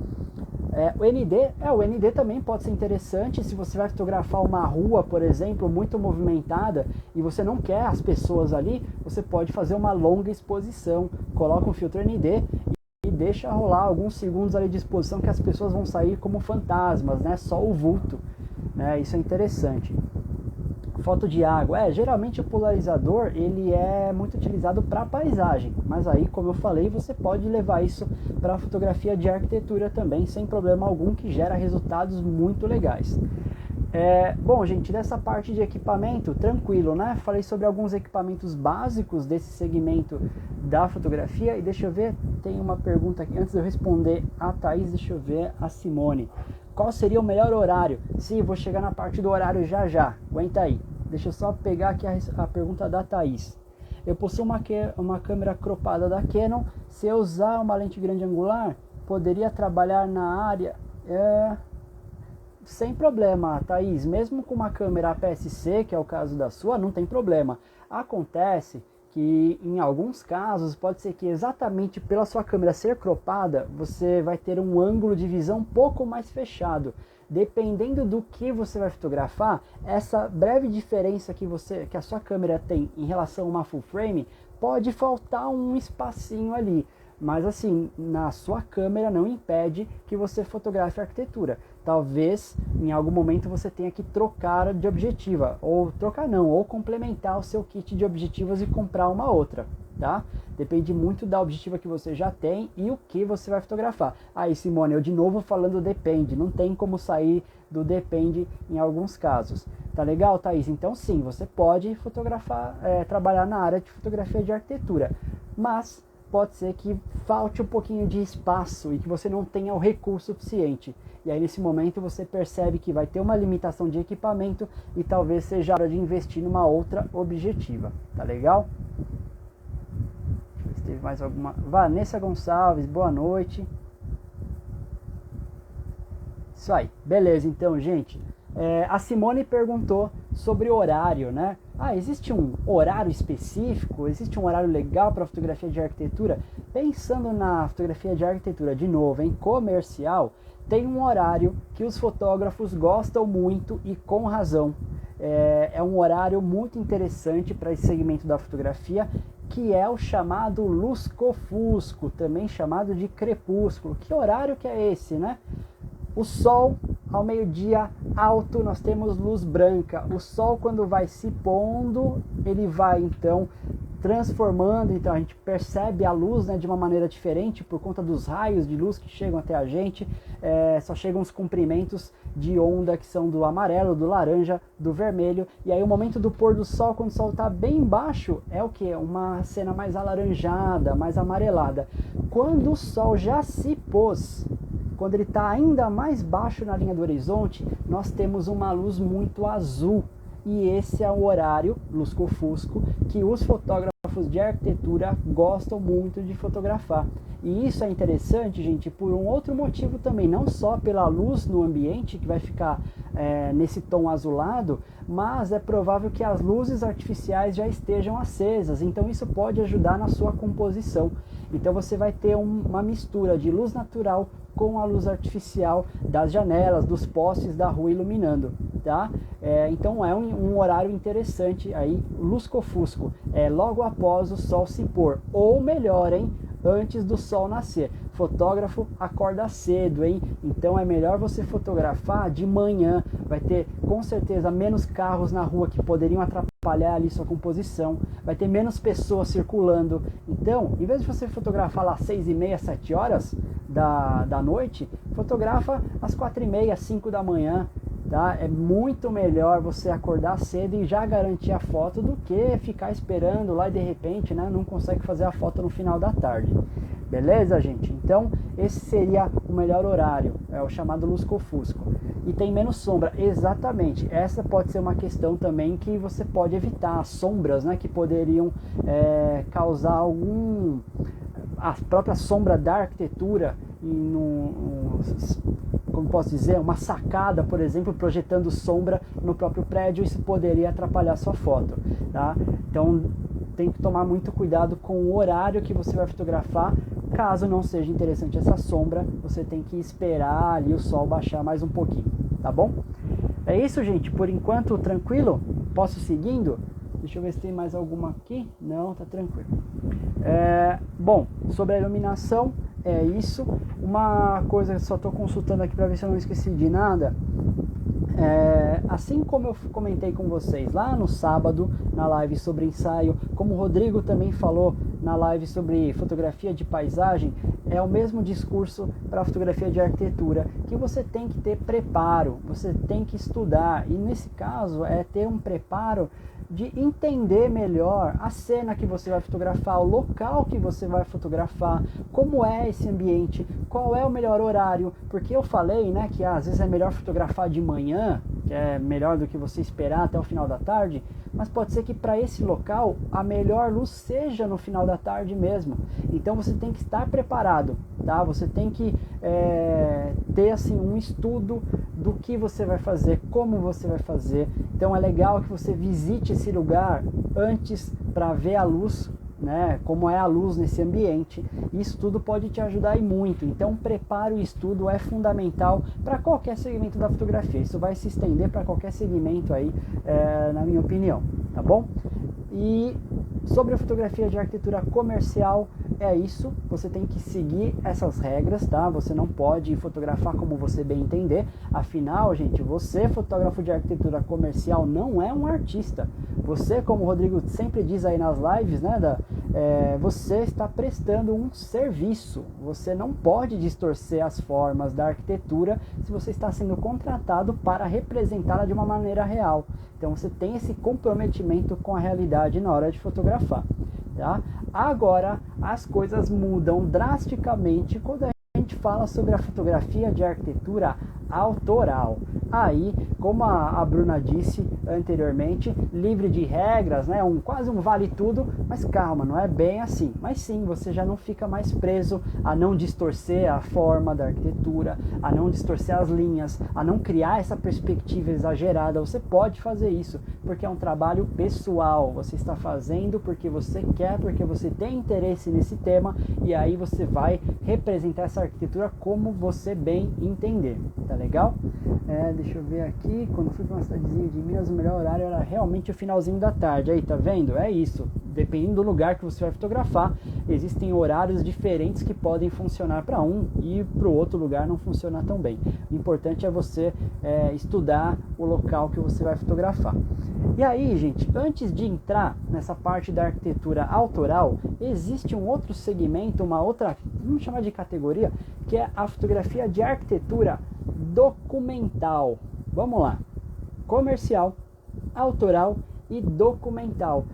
O ND também pode ser interessante se você vai fotografar uma rua, por exemplo, muito movimentada e você não quer as pessoas ali, você pode fazer uma longa exposição, coloca um filtro ND e deixa rolar alguns segundos ali de exposição que as pessoas vão sair como fantasmas, né? Só o vulto, né? Isso é interessante. Foto de água, geralmente o polarizador ele é muito utilizado para paisagem, mas aí, como eu falei, você pode levar isso para fotografia de arquitetura também, sem problema algum, que gera resultados muito legais. Bom, gente, dessa parte de equipamento, tranquilo, né? Falei sobre alguns equipamentos básicos desse segmento da fotografia, e deixa eu ver, tem uma pergunta aqui, antes de eu responder a Thaís, deixa eu ver a Simone. Qual seria o melhor horário? Sim, vou chegar na parte do horário já, aguenta aí. Deixa eu só pegar aqui a pergunta da Thaís. Eu possuo uma câmera cropada da Canon, se eu usar uma lente grande angular, poderia trabalhar na área... Sem problema, Thaís, mesmo com uma câmera APS-C, que é o caso da sua, não tem problema. Acontece que em alguns casos pode ser que exatamente pela sua câmera ser cropada, você vai ter um ângulo de visão um pouco mais fechado. Dependendo do que você vai fotografar, essa breve diferença que a sua câmera tem em relação a uma full frame, pode faltar um espacinho ali. Mas assim, na sua câmera não impede que você fotografe a arquitetura. Talvez em algum momento você tenha que trocar de objetiva, ou trocar não, ou complementar o seu kit de objetivas e comprar uma outra, tá? Depende muito da objetiva que você já tem e o que você vai fotografar. Aí, Simone, eu de novo falando depende, não tem como sair do depende em alguns casos. Tá legal, Thaís? Então sim, você pode fotografar, trabalhar na área de fotografia de arquitetura, mas pode ser que falte um pouquinho de espaço e que você não tenha o recurso suficiente. E aí nesse momento você percebe que vai ter uma limitação de equipamento e talvez seja a hora de investir numa outra objetiva. Tá legal? Deixa eu ver se teve mais alguma... Vanessa Gonçalves, boa noite. Isso aí. Beleza, então, gente. A Simone perguntou sobre horário, né? Existe um horário específico? Existe um horário legal para fotografia de arquitetura? Pensando na fotografia de arquitetura, de novo, em comercial, tem um horário que os fotógrafos gostam muito e com razão. É um horário muito interessante para esse segmento da fotografia, que é o chamado lusco-fusco, também chamado de crepúsculo. Que horário que é esse, né? O sol, ao meio-dia alto, nós temos luz branca. O sol, quando vai se pondo, ele vai então transformando, então a gente percebe a luz, né, de uma maneira diferente por conta dos raios de luz que chegam até a gente. Só chegam os comprimentos de onda que são do amarelo, do laranja, do vermelho. E aí o momento do pôr do sol, quando o sol está bem baixo, é o que? Uma cena mais alaranjada, mais amarelada. Quando o sol já se pôs, quando ele está ainda mais baixo na linha do horizonte, nós temos uma luz muito azul. E esse é o horário lusco-fusco que os fotógrafos de arquitetura gostam muito de fotografar. E isso é interessante, gente, por um outro motivo também, não só pela luz no ambiente que vai ficar nesse tom azulado, mas é provável que as luzes artificiais já estejam acesas, então isso pode ajudar na sua composição. Então você vai ter uma mistura de luz natural com a luz artificial das janelas, dos postes da rua iluminando, tá? Então é um horário interessante aí, lusco-fusco, logo após o sol se pôr, ou melhor, hein, antes do sol nascer. Fotógrafo acorda cedo, hein? Então é melhor você fotografar de manhã, vai ter com certeza menos carros na rua que poderiam atrapalhar ali sua composição, vai ter menos pessoas circulando. Então, em vez de você fotografar lá às 6h30, 7 horas da noite, fotografa às 4h30, 5 da manhã. Tá? É muito melhor você acordar cedo e já garantir a foto do que ficar esperando lá e de repente, né, não consegue fazer a foto no final da tarde. Beleza, gente? Então, esse seria o melhor horário, é o chamado lusco-fusco. E tem menos sombra, exatamente. Essa pode ser uma questão também que você pode evitar, as sombras, né, que poderiam causar algum... a própria sombra da arquitetura, como posso dizer, uma sacada, por exemplo, projetando sombra no próprio prédio, isso poderia atrapalhar a sua foto, tá? Então tem que tomar muito cuidado com o horário que você vai fotografar. Caso não seja interessante essa sombra, você tem que esperar ali o sol baixar mais um pouquinho, tá bom? É isso, gente, por enquanto tranquilo? Posso ir seguindo? Deixa eu ver se tem mais alguma aqui. Não, tá tranquilo. Bom, sobre a iluminação, é isso. Uma coisa que eu só estou consultando aqui para ver se eu não esqueci de nada. Assim como eu comentei com vocês lá no sábado, na live sobre ensaio, como o Rodrigo também falou na live sobre fotografia de paisagem, é o mesmo discurso para a fotografia de arquitetura, que você tem que ter preparo, você tem que estudar, e nesse caso é ter um preparo de entender melhor a cena que você vai fotografar, o local que você vai fotografar, como é esse ambiente, qual é o melhor horário, porque eu falei, né, que às vezes é melhor fotografar de manhã, que é melhor do que você esperar até o final da tarde, mas pode ser que para esse local a melhor luz seja no final da tarde mesmo. Então você tem que estar preparado, tá? Você tem que ter assim um estudo do que você vai fazer, como você vai fazer. Então é legal que você visite esse lugar antes para ver a luz, né, como é a luz nesse ambiente. Isso tudo pode te ajudar e muito. Então preparo e estudo é fundamental para qualquer segmento da fotografia. Isso vai se estender para qualquer segmento aí, na minha opinião, tá bom? E sobre a fotografia de arquitetura comercial, é isso, você tem que seguir essas regras, tá? Você não pode fotografar como você bem entender. Afinal, gente, você, fotógrafo de arquitetura comercial, não é um artista. Você, como o Rodrigo sempre diz aí nas lives, né, você está prestando um serviço. Você não pode distorcer as formas da arquitetura se você está sendo contratado para representá-la de uma maneira real. Então você tem esse comprometimento com a realidade na hora de fotografar, tá? Agora, as coisas mudam drasticamente quando a gente fala sobre a fotografia de arquitetura autoral. Aí, como a Bruna disse anteriormente, livre de regras, né? Quase um vale tudo, mas calma, não é bem assim. Mas sim, você já não fica mais preso a não distorcer a forma da arquitetura, a não distorcer as linhas, a não criar essa perspectiva exagerada. Você pode fazer isso, porque é um trabalho pessoal. Você está fazendo porque você quer, porque você tem interesse nesse tema, e aí você vai representar essa arquitetura como você bem entender. Tá legal? Deixa eu ver aqui. Quando fui para uma cidadezinha de Minas, o melhor horário era realmente o finalzinho da tarde. Aí, tá vendo? É isso. Dependendo do lugar que você vai fotografar, existem horários diferentes que podem funcionar para um e para o outro lugar não funcionar tão bem. O importante é você estudar o local que você vai fotografar. E aí, gente, antes de entrar nessa parte da arquitetura autoral, existe um outro segmento, uma outra, vamos chamar de categoria, que é a fotografia de arquitetura documental. Vamos lá. Comercial, autoral e documental.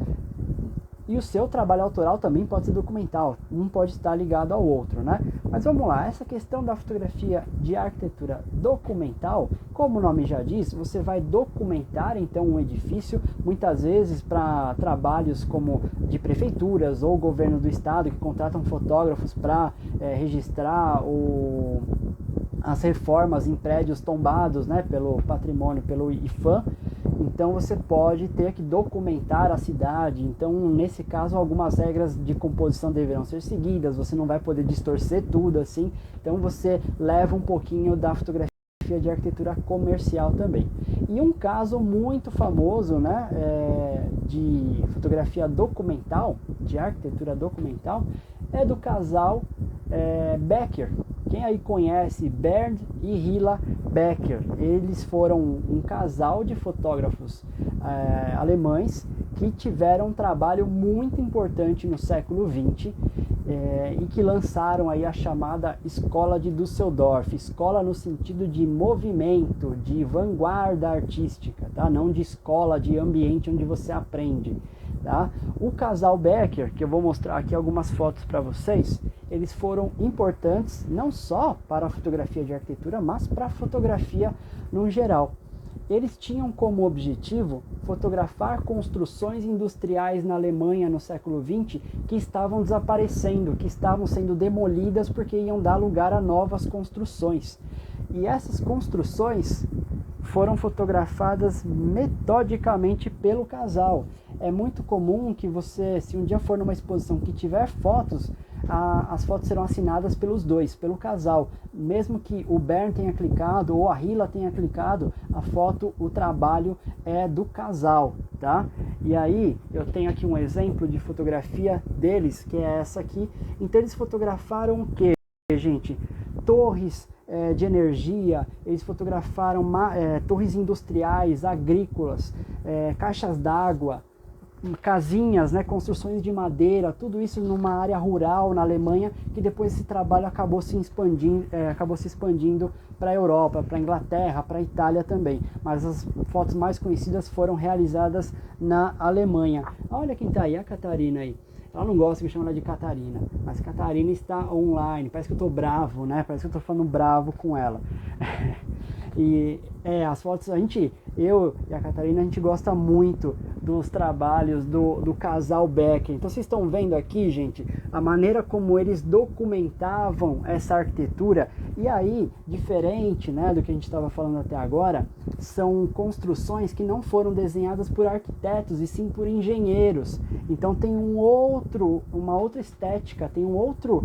E o seu trabalho autoral também pode ser documental, um pode estar ligado ao outro, né? Mas vamos lá, essa questão da fotografia de arquitetura documental, como o nome já diz, você vai documentar então um edifício, muitas vezes para trabalhos como de prefeituras ou governo do estado que contratam fotógrafos para registrar as reformas em prédios tombados, né, pelo patrimônio, pelo IPHAN. Então você pode ter que documentar a cidade. Então nesse caso algumas regras de composição deverão ser seguidas. Você não vai poder distorcer tudo assim. Então você leva um pouquinho da fotografia de arquitetura comercial também. E um caso muito famoso, né, de fotografia documental, de arquitetura documental, é do casal Becker. Quem aí conhece Bernd e Hilla Becker? Eles foram um casal de fotógrafos alemães que tiveram um trabalho muito importante no século XX e que lançaram aí a chamada Escola de Düsseldorf, escola no sentido de movimento, de vanguarda artística, tá? Não de escola, de ambiente onde você aprende. Tá? O casal Becker, que eu vou mostrar aqui algumas fotos para vocês, eles foram importantes não só para a fotografia de arquitetura, mas para a fotografia no geral. Eles tinham como objetivo fotografar construções industriais na Alemanha no século XX que estavam desaparecendo, que estavam sendo demolidas porque iam dar lugar a novas construções. E essas construções foram fotografadas metodicamente pelo casal. É muito comum que você, se um dia for numa exposição que tiver fotos, as fotos serão assinadas pelos dois, pelo casal. Mesmo que o Bernd tenha clicado ou a Hilla tenha clicado, a foto, o trabalho é do casal, tá? E aí, eu tenho aqui um exemplo de fotografia deles, que é essa aqui. Então eles fotografaram o quê, gente? Torres de energia, eles fotografaram torres industriais, agrícolas, caixas d'água, casinhas, né, construções de madeira, tudo isso numa área rural na Alemanha, que depois esse trabalho acabou se expandindo para a Europa, para a Inglaterra, para a Itália também. Mas as fotos mais conhecidas foram realizadas na Alemanha. Olha quem está aí, a Catarina aí. Ela não gosta que eu chame ela de Catarina, mas Catarina está online. Parece que eu estou bravo, né? Parece que eu estou falando bravo com ela. E as fotos, eu e a Catarina, a gente gosta muito dos trabalhos do casal Becker. Então vocês estão vendo aqui, gente, a maneira como eles documentavam essa arquitetura. E aí, diferente, né, do que a gente estava falando até agora, são construções que não foram desenhadas por arquitetos e sim por engenheiros. Então tem uma outra estética, tem um outro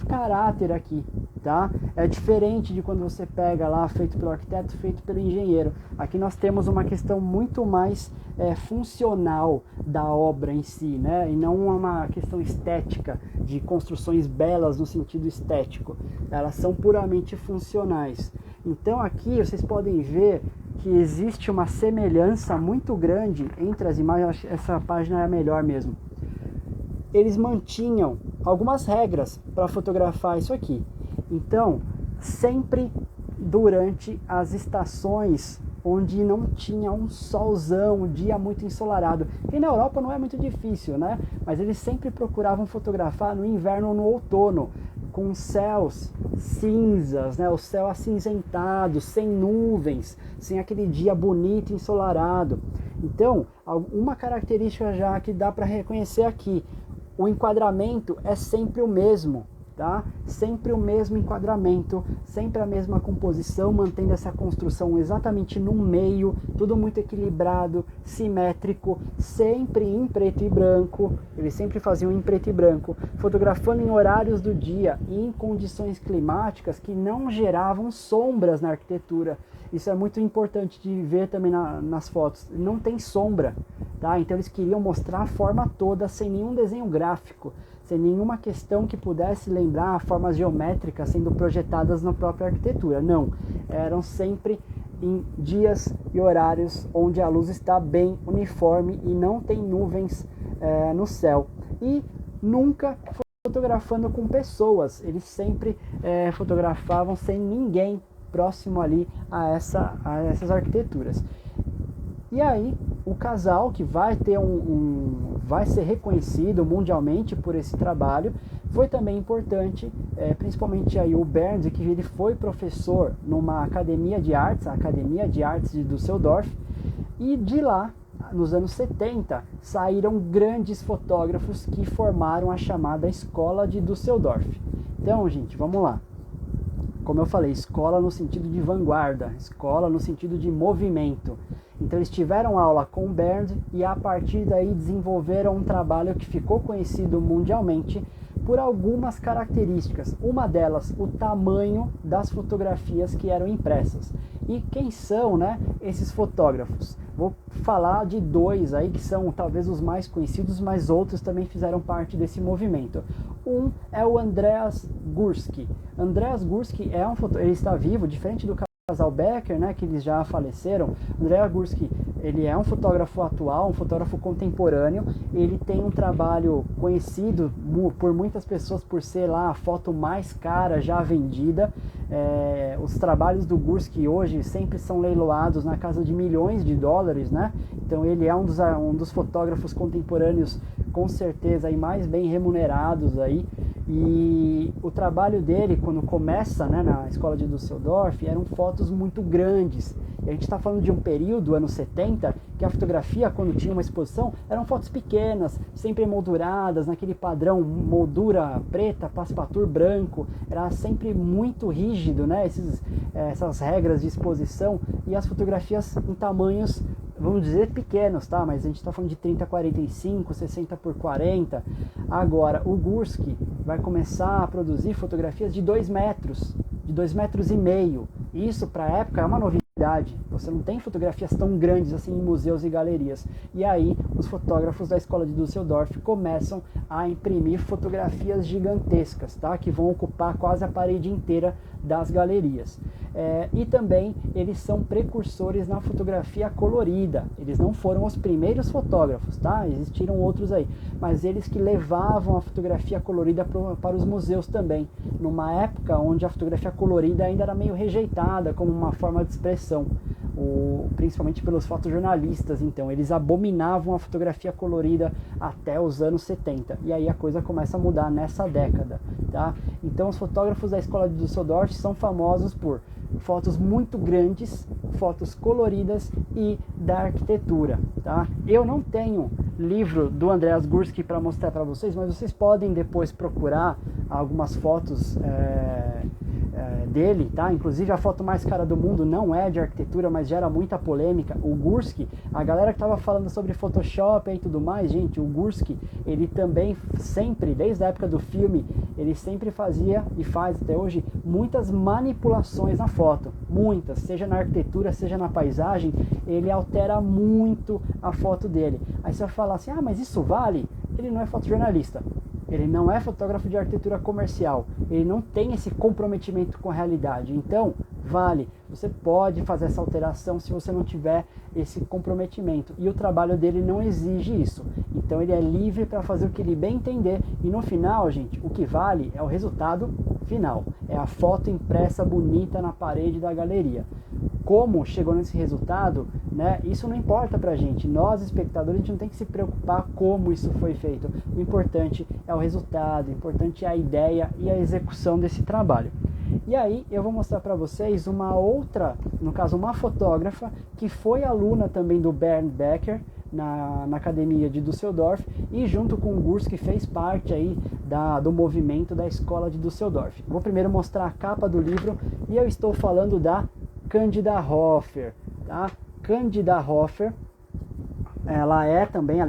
caráter aqui, tá? É diferente de quando você pega lá feito pelo arquiteto, feito pelo engenheiro. Aqui nós temos uma questão muito mais funcional da obra em si, né? E não uma questão estética de construções belas no sentido estético. Elas são puramente funcionais. Então aqui vocês podem ver que existe uma semelhança muito grande entre as imagens. Essa página é a melhor mesmo. Eles mantinham algumas regras para fotografar isso aqui. Então, sempre durante as estações onde não tinha um solzão, um dia muito ensolarado. E na Europa não é muito difícil, né? Mas eles sempre procuravam fotografar no inverno ou no outono, com céus cinzas, né? O céu acinzentado, sem nuvens, sem aquele dia bonito e ensolarado. Então, uma característica já que dá para reconhecer aqui, o enquadramento é sempre o mesmo, tá? Sempre o mesmo enquadramento, sempre a mesma composição, mantendo essa construção exatamente no meio, tudo muito equilibrado, simétrico, sempre em preto e branco. Eles sempre faziam em preto e branco, fotografando em horários do dia e em condições climáticas que não geravam sombras na arquitetura. Isso é muito importante de ver também nas fotos. Não tem sombra, tá? Então eles queriam mostrar a forma toda sem nenhum desenho gráfico, sem nenhuma questão que pudesse lembrar formas geométricas sendo projetadas na própria arquitetura. Não, eram sempre em dias e horários onde a luz está bem uniforme e não tem nuvens no céu. E nunca fotografando com pessoas, eles sempre fotografavam sem ninguém próximo ali a essas arquiteturas. E aí, o casal que vai ter vai ser reconhecido mundialmente por esse trabalho, foi também importante, principalmente aí o Bernd, que ele foi professor numa academia de artes, a Academia de Artes de Düsseldorf, e de lá, nos anos 70, saíram grandes fotógrafos que formaram a chamada Escola de Düsseldorf. Então, gente, vamos lá. Como eu falei, escola no sentido de vanguarda, escola no sentido de movimento. Então eles tiveram aula com o Bernd e a partir daí desenvolveram um trabalho que ficou conhecido mundialmente por algumas características. Uma delas, o tamanho das fotografias que eram impressas. E quem são, né, esses fotógrafos? Vou falar de dois aí que são talvez os mais conhecidos, mas outros também fizeram parte desse movimento. Um é o Andreas Gursky. Andreas Gursky é ele está vivo, diferente do casal Becker, né, que eles já faleceram. Andreas Gursky, ele é um fotógrafo atual, um fotógrafo contemporâneo. Ele tem um trabalho conhecido por muitas pessoas por ser lá a foto mais cara já vendida. Os trabalhos do Gursky hoje sempre são leiloados na casa de milhões de dólares, né? Então ele é um dos fotógrafos contemporâneos com certeza aí mais bem remunerados aí. E o trabalho dele, quando começa, né, na escola de Düsseldorf, eram fotos muito grandes. E a gente está falando de um período, anos 70, que a fotografia, quando tinha uma exposição, eram fotos pequenas, sempre emolduradas, naquele padrão moldura preta, passepartout branco. Era sempre muito rígido, né, essas regras de exposição, e as fotografias em tamanhos, vamos dizer, pequenos, tá? Mas a gente está falando de 30x45, 60x40. Agora, o Gursky vai começar a produzir fotografias de 2 metros, de 2,5 metros. Isso, para a época, é uma novidade. Você não tem fotografias tão grandes assim em museus e galerias. E aí, os fotógrafos da escola de Düsseldorf começam a imprimir fotografias gigantescas, tá? Que vão ocupar quase a parede inteira das galerias. E também eles são precursores na fotografia colorida. Eles não foram os primeiros fotógrafos, tá? Existiram outros aí, mas eles que levavam a fotografia colorida para os museus também, numa época onde a fotografia colorida ainda era meio rejeitada como uma forma de expressão, principalmente pelos fotojornalistas. Então eles abominavam a fotografia colorida até os anos 70, e aí a coisa começa a mudar nessa década, tá? Então os fotógrafos da escola de Düsseldorf são famosos por fotos muito grandes, fotos coloridas e da arquitetura, tá? Eu não tenho livro do Andreas Gursky para mostrar para vocês, mas vocês podem depois procurar algumas fotos dele, tá? Inclusive a foto mais cara do mundo não é de arquitetura, mas gera muita polêmica. O Gursky, a galera que tava falando sobre Photoshop e tudo mais, gente, o Gursky, ele também sempre, desde a época do filme, ele sempre fazia e faz até hoje muitas manipulações na foto, muitas, seja na arquitetura, seja na paisagem. Ele altera muito a foto dele. Aí você vai falar assim, ah, mas isso vale? Ele não é fotojornalista. Ele não é fotógrafo de arquitetura comercial, ele não tem esse comprometimento com a realidade. Então, vale, você pode fazer essa alteração se você não tiver esse comprometimento. E o trabalho dele não exige isso. Então ele é livre para fazer o que ele bem entender. E no final, gente, o que vale é o resultado final. É a foto impressa bonita na parede da galeria. Como chegou nesse resultado, né, isso não importa pra gente. Nós, espectadores, a gente não tem que se preocupar como isso foi feito. O importante é o resultado, o importante é a ideia e a execução desse trabalho. E aí eu vou mostrar para vocês uma outra, no caso uma fotógrafa, que foi aluna também do Bernd Becker, na academia de Düsseldorf, e junto com o Gursky fez parte aí do movimento da escola de Düsseldorf. Vou primeiro mostrar a capa do livro, e eu estou falando da Cândida Hofer, tá? Cândida Hofer, ela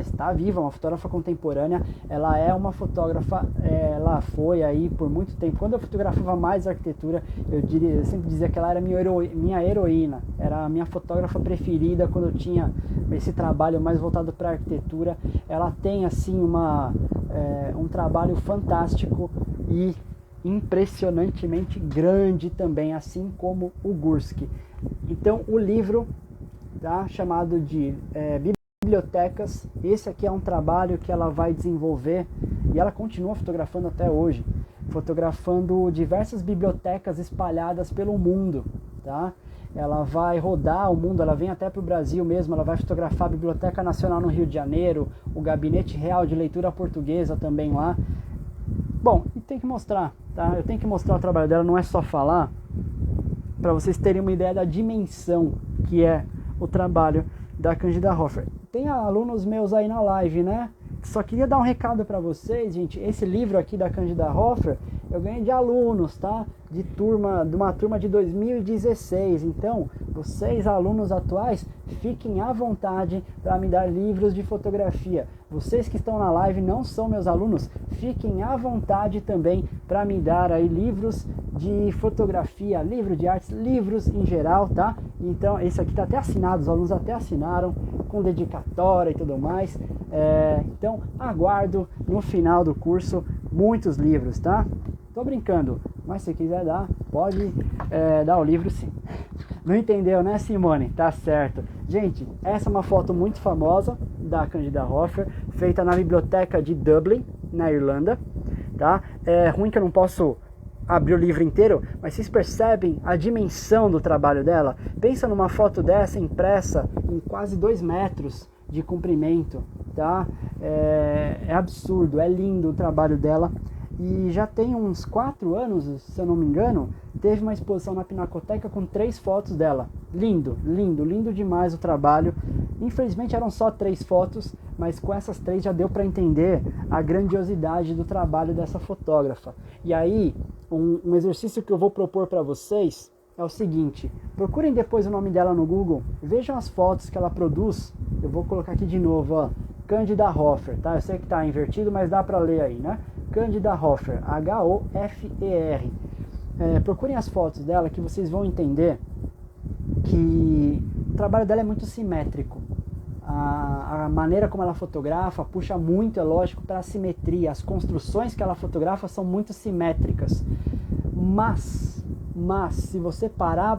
está viva, uma fotógrafa contemporânea. Ela é uma fotógrafa, ela foi aí por muito tempo. Quando eu fotografava mais arquitetura, eu sempre dizia que ela era minha heroína, era a minha fotógrafa preferida quando eu tinha esse trabalho mais voltado para arquitetura. Ela tem assim um trabalho fantástico e impressionantemente grande também, assim como o Gursky. Então o livro, tá, chamado de Bibliotecas, esse aqui é um trabalho que ela vai desenvolver, e ela continua fotografando até hoje, fotografando diversas bibliotecas espalhadas pelo mundo, tá? Ela vai rodar o mundo, ela vem até para o Brasil mesmo, ela vai fotografar a Biblioteca Nacional no Rio de Janeiro, o Gabinete Real de Leitura Portuguesa também lá. Bom, e tem que mostrar, tá? Eu tenho que mostrar o trabalho dela, não é só falar, para vocês terem uma ideia da dimensão que é o trabalho da Cândida Hofer. Tem alunos meus aí na live, né? Só queria dar um recado para vocês, gente. Esse livro aqui da Cândida Hofer, Eu ganhei de alunos, tá? De uma turma de 2016. Então, vocês alunos atuais, fiquem à vontade para me dar livros de fotografia. Vocês que estão na live não são meus alunos, fiquem à vontade também para me dar aí livros de fotografia, livro de artes, livros em geral, tá? Então, esse aqui tá até assinado, os alunos até assinaram, com dedicatória e tudo mais. Então, aguardo no final do curso muitos livros, tá? Tô brincando, mas se quiser dar, pode dar o livro sim. Não entendeu, né, Simone? Tá certo. Gente, essa é uma foto muito famosa da Cândida Hoffer, feita na biblioteca de Dublin, na Irlanda, tá? É ruim que eu não posso abrir o livro inteiro, mas vocês percebem a dimensão do trabalho dela? Pensa numa foto dessa impressa em quase 2 metros de comprimento, tá? É absurdo, é lindo o trabalho dela. E já tem uns 4 anos, se eu não me engano, teve uma exposição na Pinacoteca com 3 fotos dela. Lindo, lindo, lindo demais o trabalho. Infelizmente eram só 3 fotos, mas com essas 3 já deu para entender a grandiosidade do trabalho dessa fotógrafa. E aí, um exercício que eu vou propor para vocês é o seguinte: procurem depois o nome dela no Google, vejam as fotos que ela produz. Eu vou colocar aqui de novo, ó, Cândida Hoffer, tá? Eu sei que está invertido, mas dá para ler aí, né? Cândida Hoffer, H-O-F-E-R. Procurem as fotos dela que vocês vão entender que o trabalho dela é muito simétrico. A maneira como ela fotografa puxa muito, é lógico, para a simetria. As construções que ela fotografa são muito simétricas. Mas se você parar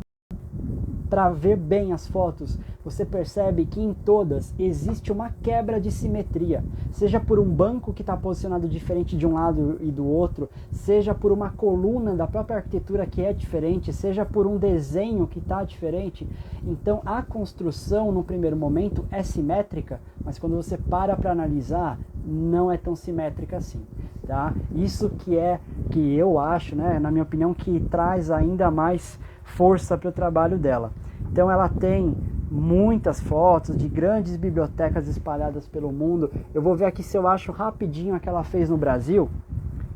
para ver bem as fotos, você percebe que em todas existe uma quebra de simetria, seja por um banco que está posicionado diferente de um lado e do outro, seja por uma coluna da própria arquitetura que é diferente, seja por um desenho que está diferente. Então a construção no primeiro momento é simétrica, mas quando você para analisar, não é tão simétrica assim, tá? Isso que eu acho, né, na minha opinião, que traz ainda mais força para o trabalho dela. Então ela tem muitas fotos de grandes bibliotecas espalhadas pelo mundo. Eu vou ver aqui se eu acho rapidinho a que ela fez no Brasil.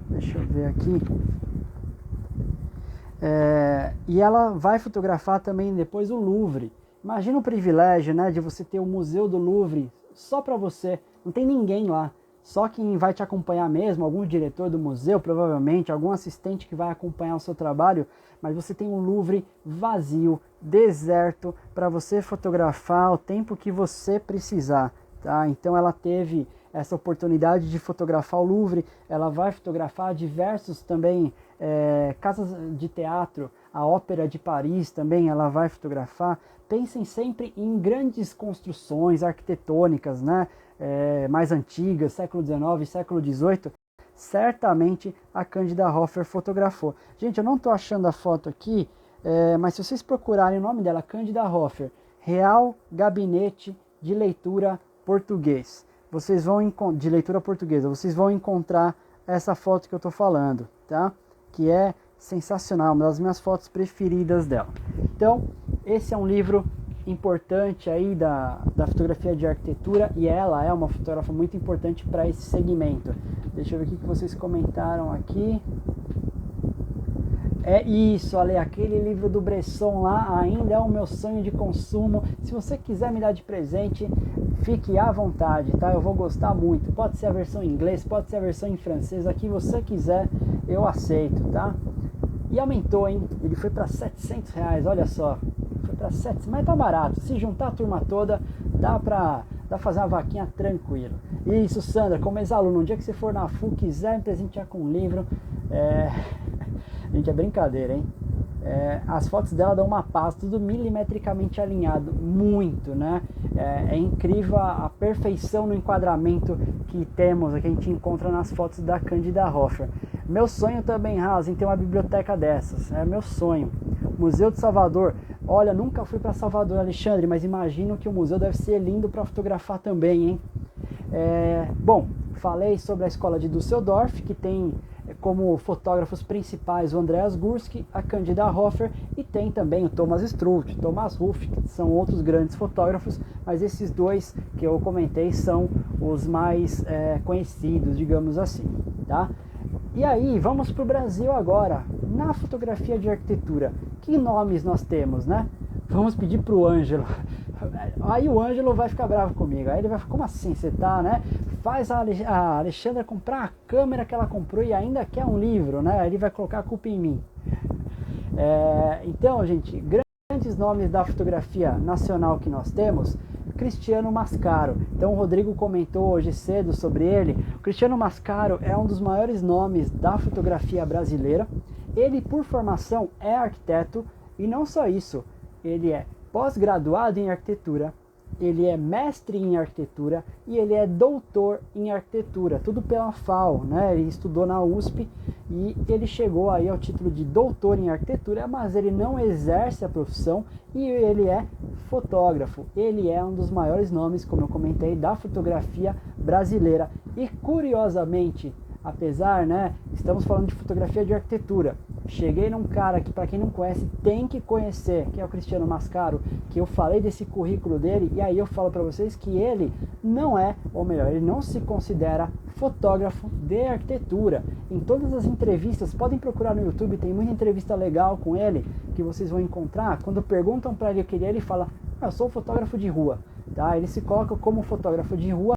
Deixa eu ver aqui. E ela vai fotografar também depois o Louvre. Imagina o privilégio, né, de você ter o Museu do Louvre só para você. Não tem ninguém lá. Só quem vai te acompanhar mesmo, algum diretor do museu, provavelmente, algum assistente que vai acompanhar o seu trabalho, mas você tem um Louvre vazio, deserto, para você fotografar o tempo que você precisar, tá? Então ela teve essa oportunidade de fotografar o Louvre, ela vai fotografar diversos também casas de teatro, a Ópera de Paris também ela vai fotografar. Pensem sempre em grandes construções arquitetônicas, né? Mais antigas, século XIX, século XVIII, certamente a Cândida Hoffer fotografou. Gente, eu não estou achando a foto aqui, mas se vocês procurarem o nome dela, Cândida Hoffer, Real Gabinete de Leitura Português, vocês vão de leitura portuguesa, vocês vão encontrar essa foto que eu estou falando, tá? Que é sensacional, uma das minhas fotos preferidas dela. Então, esse é um livro importante aí da fotografia de arquitetura, e ela é uma fotógrafa muito importante para esse segmento. Deixa eu ver o que vocês comentaram aqui. É isso, Ale, aquele livro do Bresson lá ainda é o meu sonho de consumo. Se você quiser me dar de presente, fique à vontade, tá? Eu vou gostar muito. Pode ser a versão em inglês, pode ser a versão em francês, a que você quiser, eu aceito, tá? E aumentou, hein? Ele foi para R$700, olha só. Foi para 700, mas tá barato. Se juntar a turma toda, dá pra fazer uma vaquinha tranquilo. Isso, Sandra, como ex-aluno, um dia que você for na FU, quiser me presentear com um livro, gente, é brincadeira, hein? As fotos dela dão uma paz, tudo milimetricamente alinhado, muito, né? É incrível a perfeição no enquadramento que temos, que a gente encontra nas fotos da Cândida Hoffer. Meu sonho também, Haas, em ter uma biblioteca dessas, é meu sonho. Museu de Salvador, olha, nunca fui para Salvador, Alexandre, mas imagino que o museu deve ser lindo para fotografar também, hein? Bom, falei sobre a escola de Düsseldorf, que tem como fotógrafos principais o Andreas Gursky, a Cândida Hoffer, e tem também o Thomas Struth, Thomas Ruff, que são outros grandes fotógrafos, mas esses dois que eu comentei são os mais conhecidos, digamos assim, tá? E aí, vamos para o Brasil agora. Na fotografia de arquitetura, que nomes nós temos, né? Vamos pedir para o Ângelo. Aí o Ângelo vai ficar bravo comigo. Aí ele vai falar, como assim você tá, né? Faz a Alexandra comprar a câmera que ela comprou e ainda quer um livro, né? Aí ele vai colocar a culpa em mim. Então, gente, grandes nomes da fotografia nacional que nós temos, Cristiano Mascaro. Então o Rodrigo comentou hoje cedo sobre ele. O Cristiano Mascaro é um dos maiores nomes da fotografia brasileira. Ele, por formação, é arquiteto e não só isso, ele é pós-graduado em arquitetura, ele é mestre em arquitetura e ele é doutor em arquitetura, tudo pela FAO, né? Ele estudou na USP e ele chegou aí ao título de doutor em arquitetura, mas ele não exerce a profissão e ele é fotógrafo. Ele é um dos maiores nomes, como eu comentei, da fotografia brasileira. E curiosamente, apesar, né, estamos falando de fotografia de arquitetura, cheguei num cara que, para quem não conhece, tem que conhecer, que é o Cristiano Mascaro, que eu falei desse currículo dele, e aí eu falo para vocês que ele não é, ou melhor, ele não se considera fotógrafo de arquitetura. Em todas as entrevistas, podem procurar no YouTube, tem muita entrevista legal com ele, que vocês vão encontrar. Quando perguntam para ele o que ele é, ele fala, eu sou fotógrafo de rua, tá? Ele se coloca como fotógrafo de rua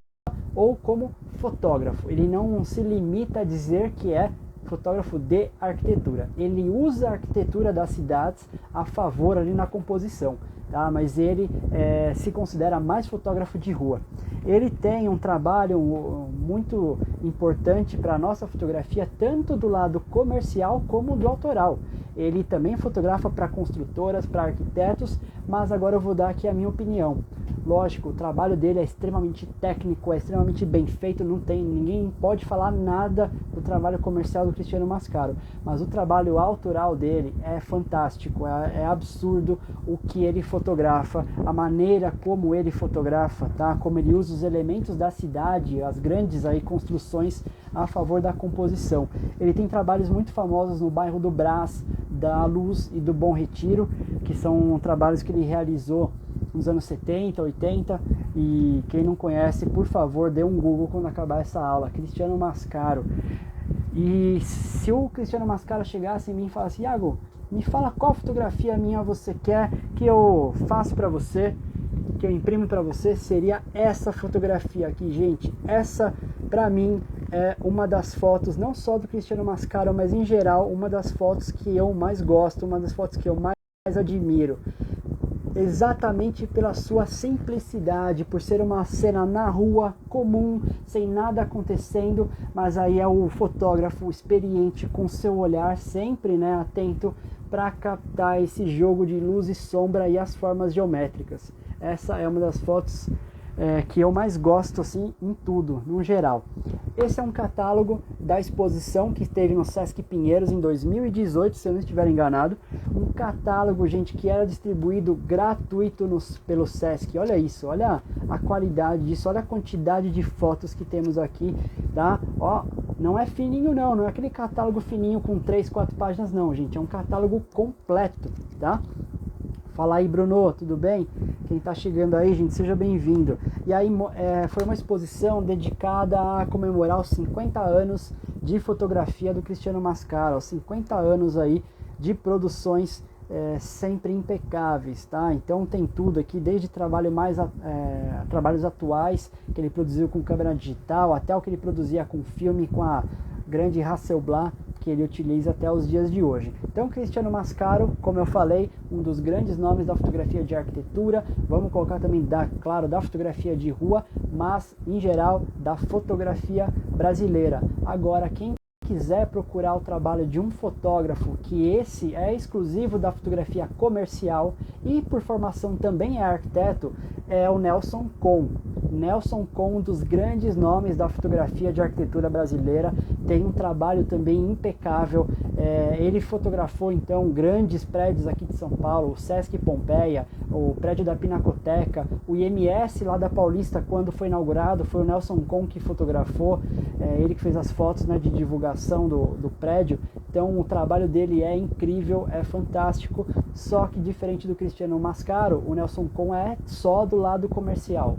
ou como fotógrafo. Ele não se limita a dizer que é fotógrafo de arquitetura. Ele usa a arquitetura das cidades a favor ali na composição, tá? Mas ele se considera mais fotógrafo de rua. Ele tem um trabalho muito importante para a nossa fotografia, tanto do lado comercial como do autoral. Ele também fotografa para construtoras, para arquitetos, mas agora eu vou dar aqui a minha opinião. Lógico, o trabalho dele é extremamente técnico, é extremamente bem feito, ninguém pode falar nada do trabalho comercial do Cristiano Mascaro, mas o trabalho autoral dele é fantástico, é absurdo o que ele fotografa, a maneira como ele fotografa, tá? Como ele usa os elementos da cidade, as grandes aí construções a favor da composição. Ele tem trabalhos muito famosos no bairro do Brás, da Luz e do Bom Retiro, que são trabalhos que ele realizou nos anos 70, 80, e quem não conhece, por favor, dê um Google quando acabar essa aula, Cristiano Mascaro. E se o Cristiano Mascaro chegasse em mim e falasse, Iago, me fala qual fotografia minha você quer que eu faça para você, que eu imprimo para você, seria essa fotografia aqui, gente. Essa, para mim, é uma das fotos, não só do Cristiano Mascaro, mas em geral, uma das fotos que eu mais gosto, uma das fotos que eu mais admiro. Exatamente pela sua simplicidade, por ser uma cena na rua, comum, sem nada acontecendo, mas aí é o fotógrafo experiente com seu olhar sempre, né, atento para captar esse jogo de luz e sombra e as formas geométricas. Essa é uma das fotos que eu mais gosto assim em tudo, no geral. Esse é um catálogo da exposição que esteve no Sesc Pinheiros em 2018, se eu não estiver enganado. Um catálogo, gente, que era distribuído gratuito pelo Sesc. Olha isso, olha a qualidade disso, olha a quantidade de fotos que temos aqui, tá? Ó, não é fininho não é aquele catálogo fininho com 3, 4 páginas não, gente. É um catálogo completo, tá? Fala aí, Bruno, tudo bem? Quem está chegando aí, gente, seja bem-vindo. E aí foi uma exposição dedicada a comemorar os 50 anos de fotografia do Cristiano Mascaro, os 50 anos aí de produções sempre impecáveis, tá? Então tem tudo aqui, desde trabalhos atuais que ele produziu com câmera digital, até o que ele produzia com filme, com a grande Hasselblad, que ele utiliza até os dias de hoje. Então, Cristiano Mascaro, como eu falei, um dos grandes nomes da fotografia de arquitetura, vamos colocar também, claro, da fotografia de rua, mas, em geral, da fotografia brasileira. Agora, quem quiser procurar o trabalho de um fotógrafo, que esse é exclusivo da fotografia comercial e por formação também é arquiteto, é o Nelson Con. Nelson Con, um dos grandes nomes da fotografia de arquitetura brasileira, tem um trabalho também impecável. Ele fotografou então grandes prédios aqui de São Paulo, o Sesc Pompeia, o prédio da Pinacoteca, o IMS lá da Paulista, quando foi inaugurado, foi o Nelson Con que fotografou, ele que fez as fotos, né, de divulgação do prédio. Então o trabalho dele é incrível, é fantástico, só que diferente do Cristiano Mascaro, o Nelson Con é só do lado comercial.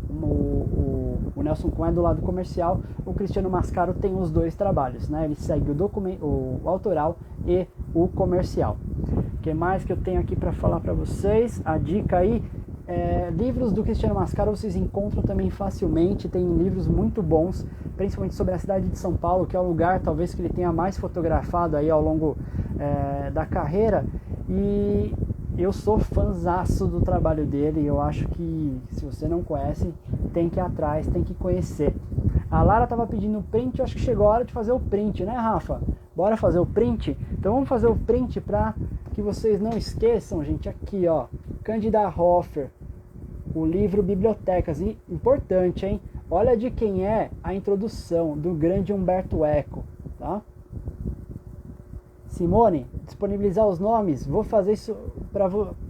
O Nelson Con é do lado comercial, o Cristiano Mascaro tem os dois trabalhos, né? Ele segue o autoral e o comercial. O que mais que eu tenho aqui para falar para vocês? A dica aí, livros do Cristiano Mascaro vocês encontram também facilmente, tem livros muito bons, principalmente sobre a cidade de São Paulo, que é o lugar talvez que ele tenha mais fotografado aí ao longo da carreira, e eu sou fãzaço do trabalho dele. Eu acho que se você não conhece, tem que ir atrás, tem que conhecer. A Lara tava pedindo print, eu acho que chegou a hora de fazer o print, né, Rafa? Bora fazer o print? Então vamos fazer o print para que vocês não esqueçam, gente. Aqui, ó, Cândida Hoffer, o livro Bibliotecas. E importante, hein? Olha de quem é a introdução, do grande Umberto Eco, tá? Simone, disponibilizar os nomes, vou fazer isso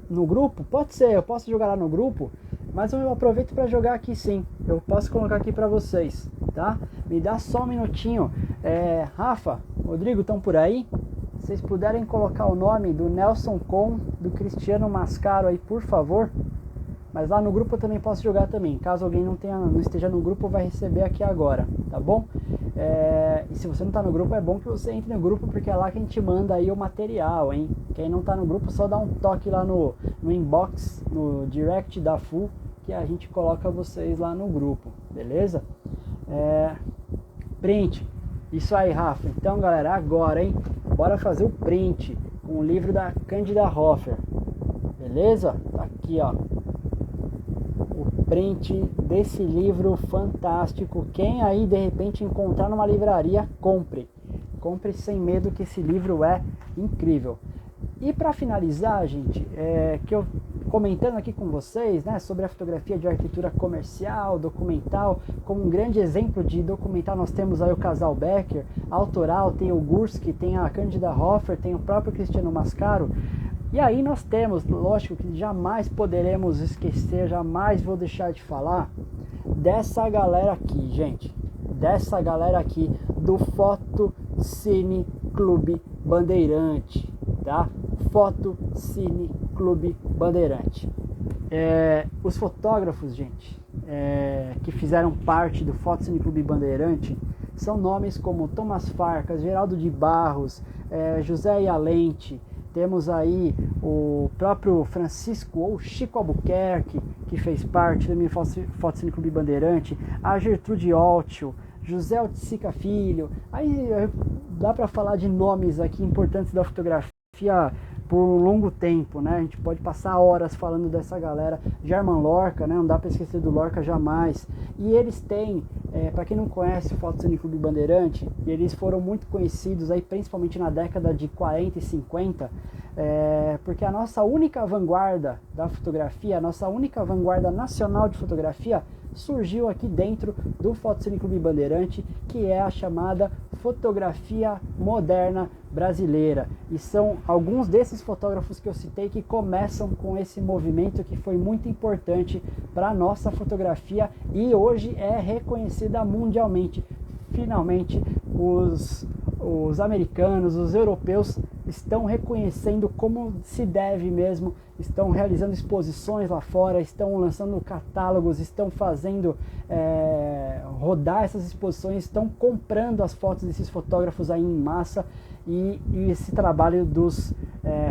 no grupo? Pode ser, eu posso jogar lá no grupo, mas eu aproveito para jogar aqui sim, eu posso colocar aqui para vocês, tá? Me dá só um minutinho. Rafa, Rodrigo, estão por aí? Se vocês puderem colocar o nome do Nelson Con, do Cristiano Mascaro aí, por favor. Mas lá no grupo eu também posso jogar também. Caso alguém não esteja no grupo, vai receber aqui agora, tá bom? E se você não está no grupo, é bom que você entre no grupo, porque é lá que a gente manda aí o material, hein? Quem não está no grupo, só dá um toque lá no inbox, no direct da FUL, que a gente coloca vocês lá no grupo, beleza? Print. Isso aí, Rafa. Então, galera, agora, hein? Bora fazer o print com o livro da Cândida Hoffer. Beleza? Tá aqui, ó. Print desse livro fantástico. Quem aí de repente encontrar numa livraria, compre sem medo, que esse livro é incrível. E para finalizar, gente, que eu comentando aqui com vocês, né, sobre a fotografia de arquitetura comercial, documental, como um grande exemplo de documental, nós temos aí o casal Becker, autoral, tem o Gursky, tem a Cândida Hoffer, tem o próprio Cristiano Mascaro. E aí nós temos, lógico que jamais poderemos esquecer, jamais vou deixar de falar dessa galera aqui, gente. Dessa galera aqui do Foto Cine Clube Bandeirante, tá? Foto Cine Clube Bandeirante. Os fotógrafos, gente, que fizeram parte do Foto Cine Clube Bandeirante são nomes como Thomas Farkas, Geraldo de Barros, José Ialente. Temos aí o próprio Francisco ou Chico Albuquerque, que fez parte do Foto Cine Clube Bandeirante, a Gertrude Oltio, José Otsika Filho. Aí dá para falar de nomes aqui importantes da fotografia por um longo tempo, né? A gente pode passar horas falando dessa galera. German Lorca, né? Não dá para esquecer do Lorca jamais. E eles têm, para quem não conhece o Foto Cine Clube Bandeirante, eles foram muito conhecidos aí, principalmente na década de 40 e 50, porque a nossa única vanguarda da fotografia, a nossa única vanguarda nacional de fotografia, surgiu aqui dentro do Foto Cine Clube Bandeirante, que é a chamada fotografia moderna brasileira. E são alguns desses fotógrafos que eu citei que começam com esse movimento que foi muito importante para a nossa fotografia e hoje é reconhecida mundialmente. Finalmente, os americanos, os europeus estão reconhecendo como se deve mesmo, estão realizando exposições lá fora, estão lançando catálogos, estão fazendo rodar essas exposições, estão comprando as fotos desses fotógrafos aí em massa, e esse trabalho dos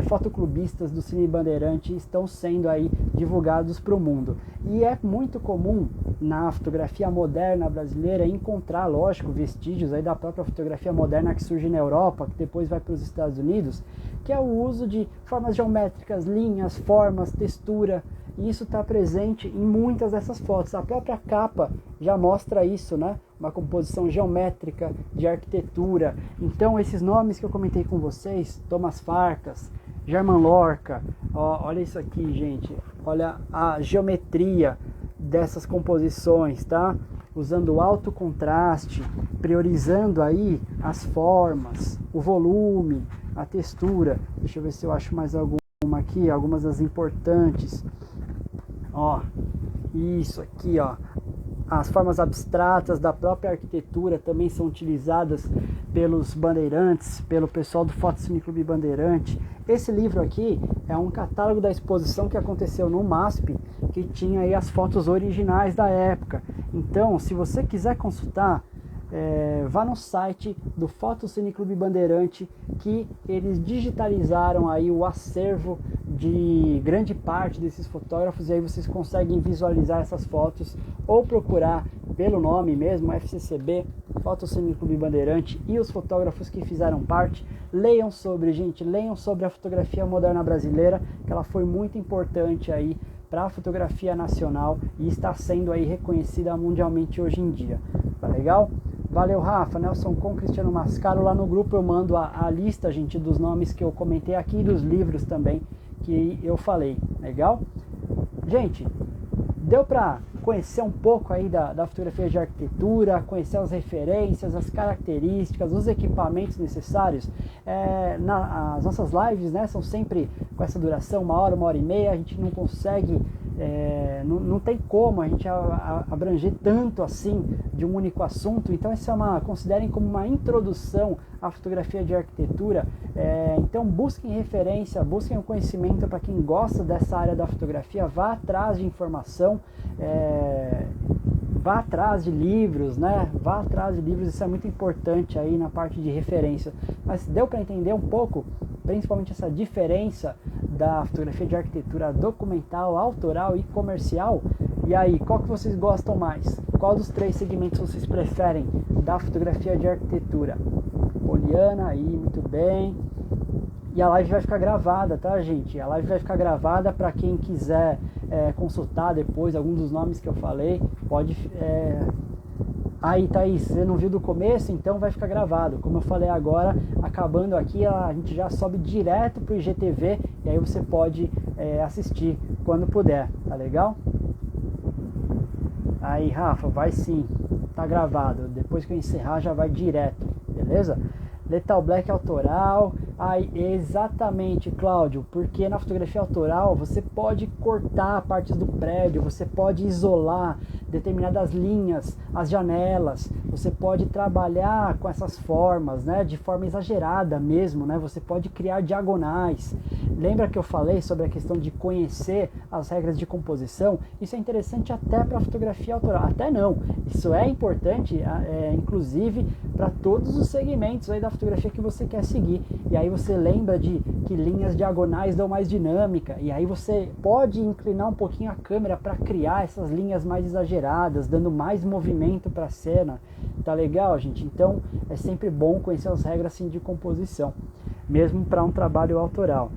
fotoclubistas do Cine Bandeirante estão sendo aí divulgados para o mundo. E é muito comum na fotografia moderna brasileira encontrar, lógico, vestígios aí da própria fotografia moderna que surge na Europa, que depois vai para os Estados Unidos, que é o uso de formas geométricas, linhas, formas, textura, e isso está presente em muitas dessas fotos. A própria capa já mostra isso, né? Uma composição geométrica de arquitetura. Então esses nomes que eu comentei com vocês, Thomas Farkas, German Lorca, olha isso aqui, gente, olha a geometria dessas composições, tá? Usando alto contraste, priorizando aí as formas, o volume, a textura. Deixa eu ver se eu acho mais alguma aqui, algumas das importantes. Ó, isso aqui, ó. As formas abstratas da própria arquitetura também são utilizadas pelos bandeirantes, pelo pessoal do Foto Cine Clube Bandeirante. Esse livro aqui é um catálogo da exposição que aconteceu no MASP, que tinha aí as fotos originais da época. Então, se você quiser consultar, vá no site do Fotocine Clube Bandeirante, que eles digitalizaram aí o acervo de grande parte desses fotógrafos, e aí vocês conseguem visualizar essas fotos ou procurar pelo nome mesmo, FCCB, Fotocine Clube Bandeirante, e os fotógrafos que fizeram parte. Leiam sobre, gente, leiam sobre a fotografia moderna brasileira, que ela foi muito importante aí para a fotografia nacional e está sendo aí reconhecida mundialmente hoje em dia. Tá legal? Valeu, Rafa, Nelson com Cristiano Mascaro. Lá no grupo eu mando a lista, gente, dos nomes que eu comentei aqui e dos livros também que eu falei. Legal? Gente, deu para conhecer um pouco aí da fotografia de arquitetura, conhecer as referências, as características, os equipamentos necessários. As nossas lives, né, são sempre com essa duração, 1 hora e meia. A gente não consegue, não tem como a gente abranger tanto assim de um único assunto. Então considerem como uma introdução à fotografia de arquitetura. Então busquem referência, busquem o conhecimento. Para quem gosta dessa área da fotografia, vá atrás de informação, vá atrás de livros, né? Vá atrás de livros, isso é muito importante aí na parte de referência. Mas deu para entender um pouco, principalmente essa diferença da fotografia de arquitetura documental, autoral e comercial? E aí, qual que vocês gostam mais? Qual dos 3 segmentos vocês preferem da fotografia de arquitetura? Poliana, aí, muito bem. E a live vai ficar gravada, tá, gente? A live vai ficar gravada para quem quiser consultar depois algum dos nomes que eu falei. Pode... Aí, Thaís, você não viu do começo, então vai ficar gravado. Como eu falei agora, acabando aqui, a gente já sobe direto pro IGTV e aí você pode assistir quando puder, tá legal? Aí, Rafa, vai sim, tá gravado. Depois que eu encerrar, já vai direto, beleza? Lethal Black autoral. Aí, exatamente, Cláudio, porque na fotografia autoral você pode cortar partes do prédio, você pode isolar determinadas linhas, as janelas, você pode trabalhar com essas formas, né, de forma exagerada mesmo, né, você pode criar diagonais. Lembra que eu falei sobre a questão de conhecer as regras de composição? Isso é interessante até para a fotografia autoral, até não, isso é importante, inclusive para todos os segmentos aí da fotografia que você quer seguir. E aí você lembra de que linhas diagonais dão mais dinâmica, e aí você pode inclinar um pouquinho a câmera para criar essas linhas mais exageradas, dando mais movimento para a cena. Tá legal, gente? Então é sempre bom conhecer as regras assim, de composição, mesmo para um trabalho autoral.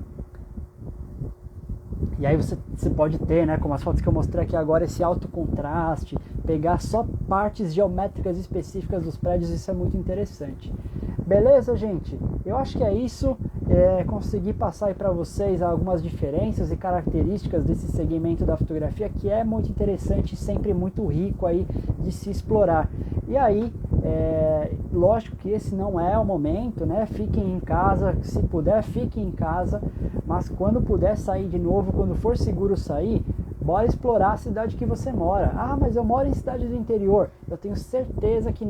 E aí você pode ter, né, como as fotos que eu mostrei aqui agora, esse alto contraste, pegar só partes geométricas específicas dos prédios, isso é muito interessante. Beleza, gente? Eu acho que é isso. Consegui passar aí para vocês algumas diferenças e características desse segmento da fotografia, que é muito interessante e sempre muito rico aí de se explorar. E aí, lógico que esse não é o momento, né? Fiquem em casa, se puder, fiquem em casa, mas quando puder sair de novo, quando for seguro sair, bora explorar a cidade que você mora. Ah, mas eu moro em cidade do interior. Eu tenho certeza que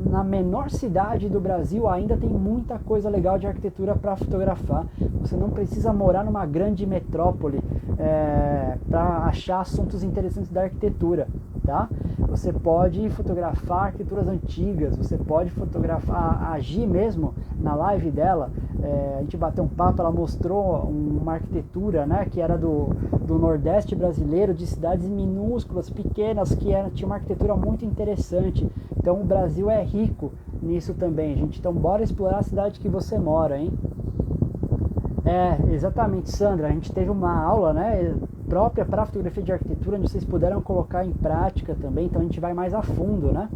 na menor cidade do Brasil ainda tem muita coisa legal de arquitetura para fotografar. Você não precisa morar numa grande metrópole para achar assuntos interessantes da arquitetura, tá? Você pode fotografar arquiteturas antigas, você pode fotografar a Gi mesmo, na live dela, a gente bateu um papo, ela mostrou uma arquitetura, né, que era do Nordeste brasileiro, de cidades minúsculas, pequenas, que tinha uma arquitetura muito interessante. Então o Brasil é rico nisso também, gente. Então bora explorar a cidade que você mora, hein? Exatamente, Sandra, a gente teve uma aula, né, própria para fotografia de arquitetura, onde vocês puderam colocar em prática também, então a gente vai mais a fundo, né?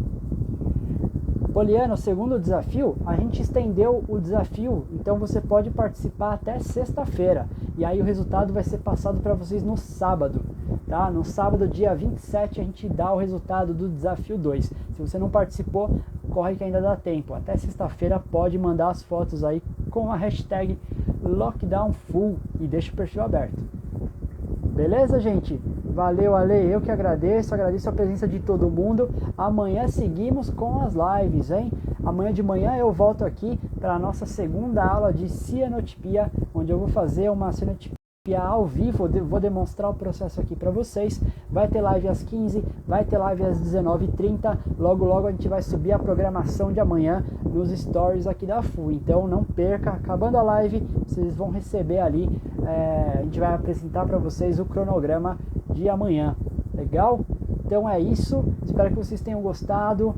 Poliana, o segundo desafio, a gente estendeu o desafio, então você pode participar até sexta-feira, e aí o resultado vai ser passado para vocês no sábado, tá? No sábado, dia 27, a gente dá o resultado do desafio 2. Se você não participou, corre que ainda dá tempo. Até sexta-feira pode mandar as fotos aí com a hashtag LockdownFull e deixa o perfil aberto. Beleza, gente? Valeu, Ale, eu que agradeço a presença de todo mundo. Amanhã seguimos com as lives, hein? Amanhã de manhã eu volto aqui para a nossa segunda aula de cianotipia, onde eu vou fazer uma cianotipia ao vivo, vou demonstrar o processo aqui para vocês. Vai ter live às 15, vai ter live às 19h30, logo a gente vai subir a programação de amanhã nos stories aqui da FU, então não perca, acabando a live, vocês vão receber ali, a gente vai apresentar para vocês o cronograma de amanhã, legal? Então é isso, espero que vocês tenham gostado,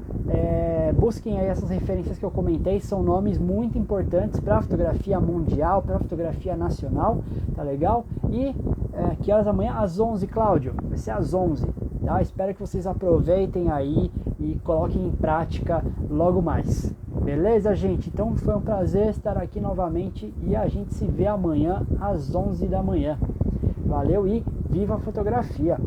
busquem aí essas referências que eu comentei, são nomes muito importantes para a fotografia mundial, para a fotografia nacional, tá legal? E que horas amanhã? Às 11, Cláudio, vai ser às 11, tá? Espero que vocês aproveitem aí e coloquem em prática logo mais, beleza, gente? Então foi um prazer estar aqui novamente e a gente se vê amanhã às 11 da manhã. Valeu e viva a fotografia!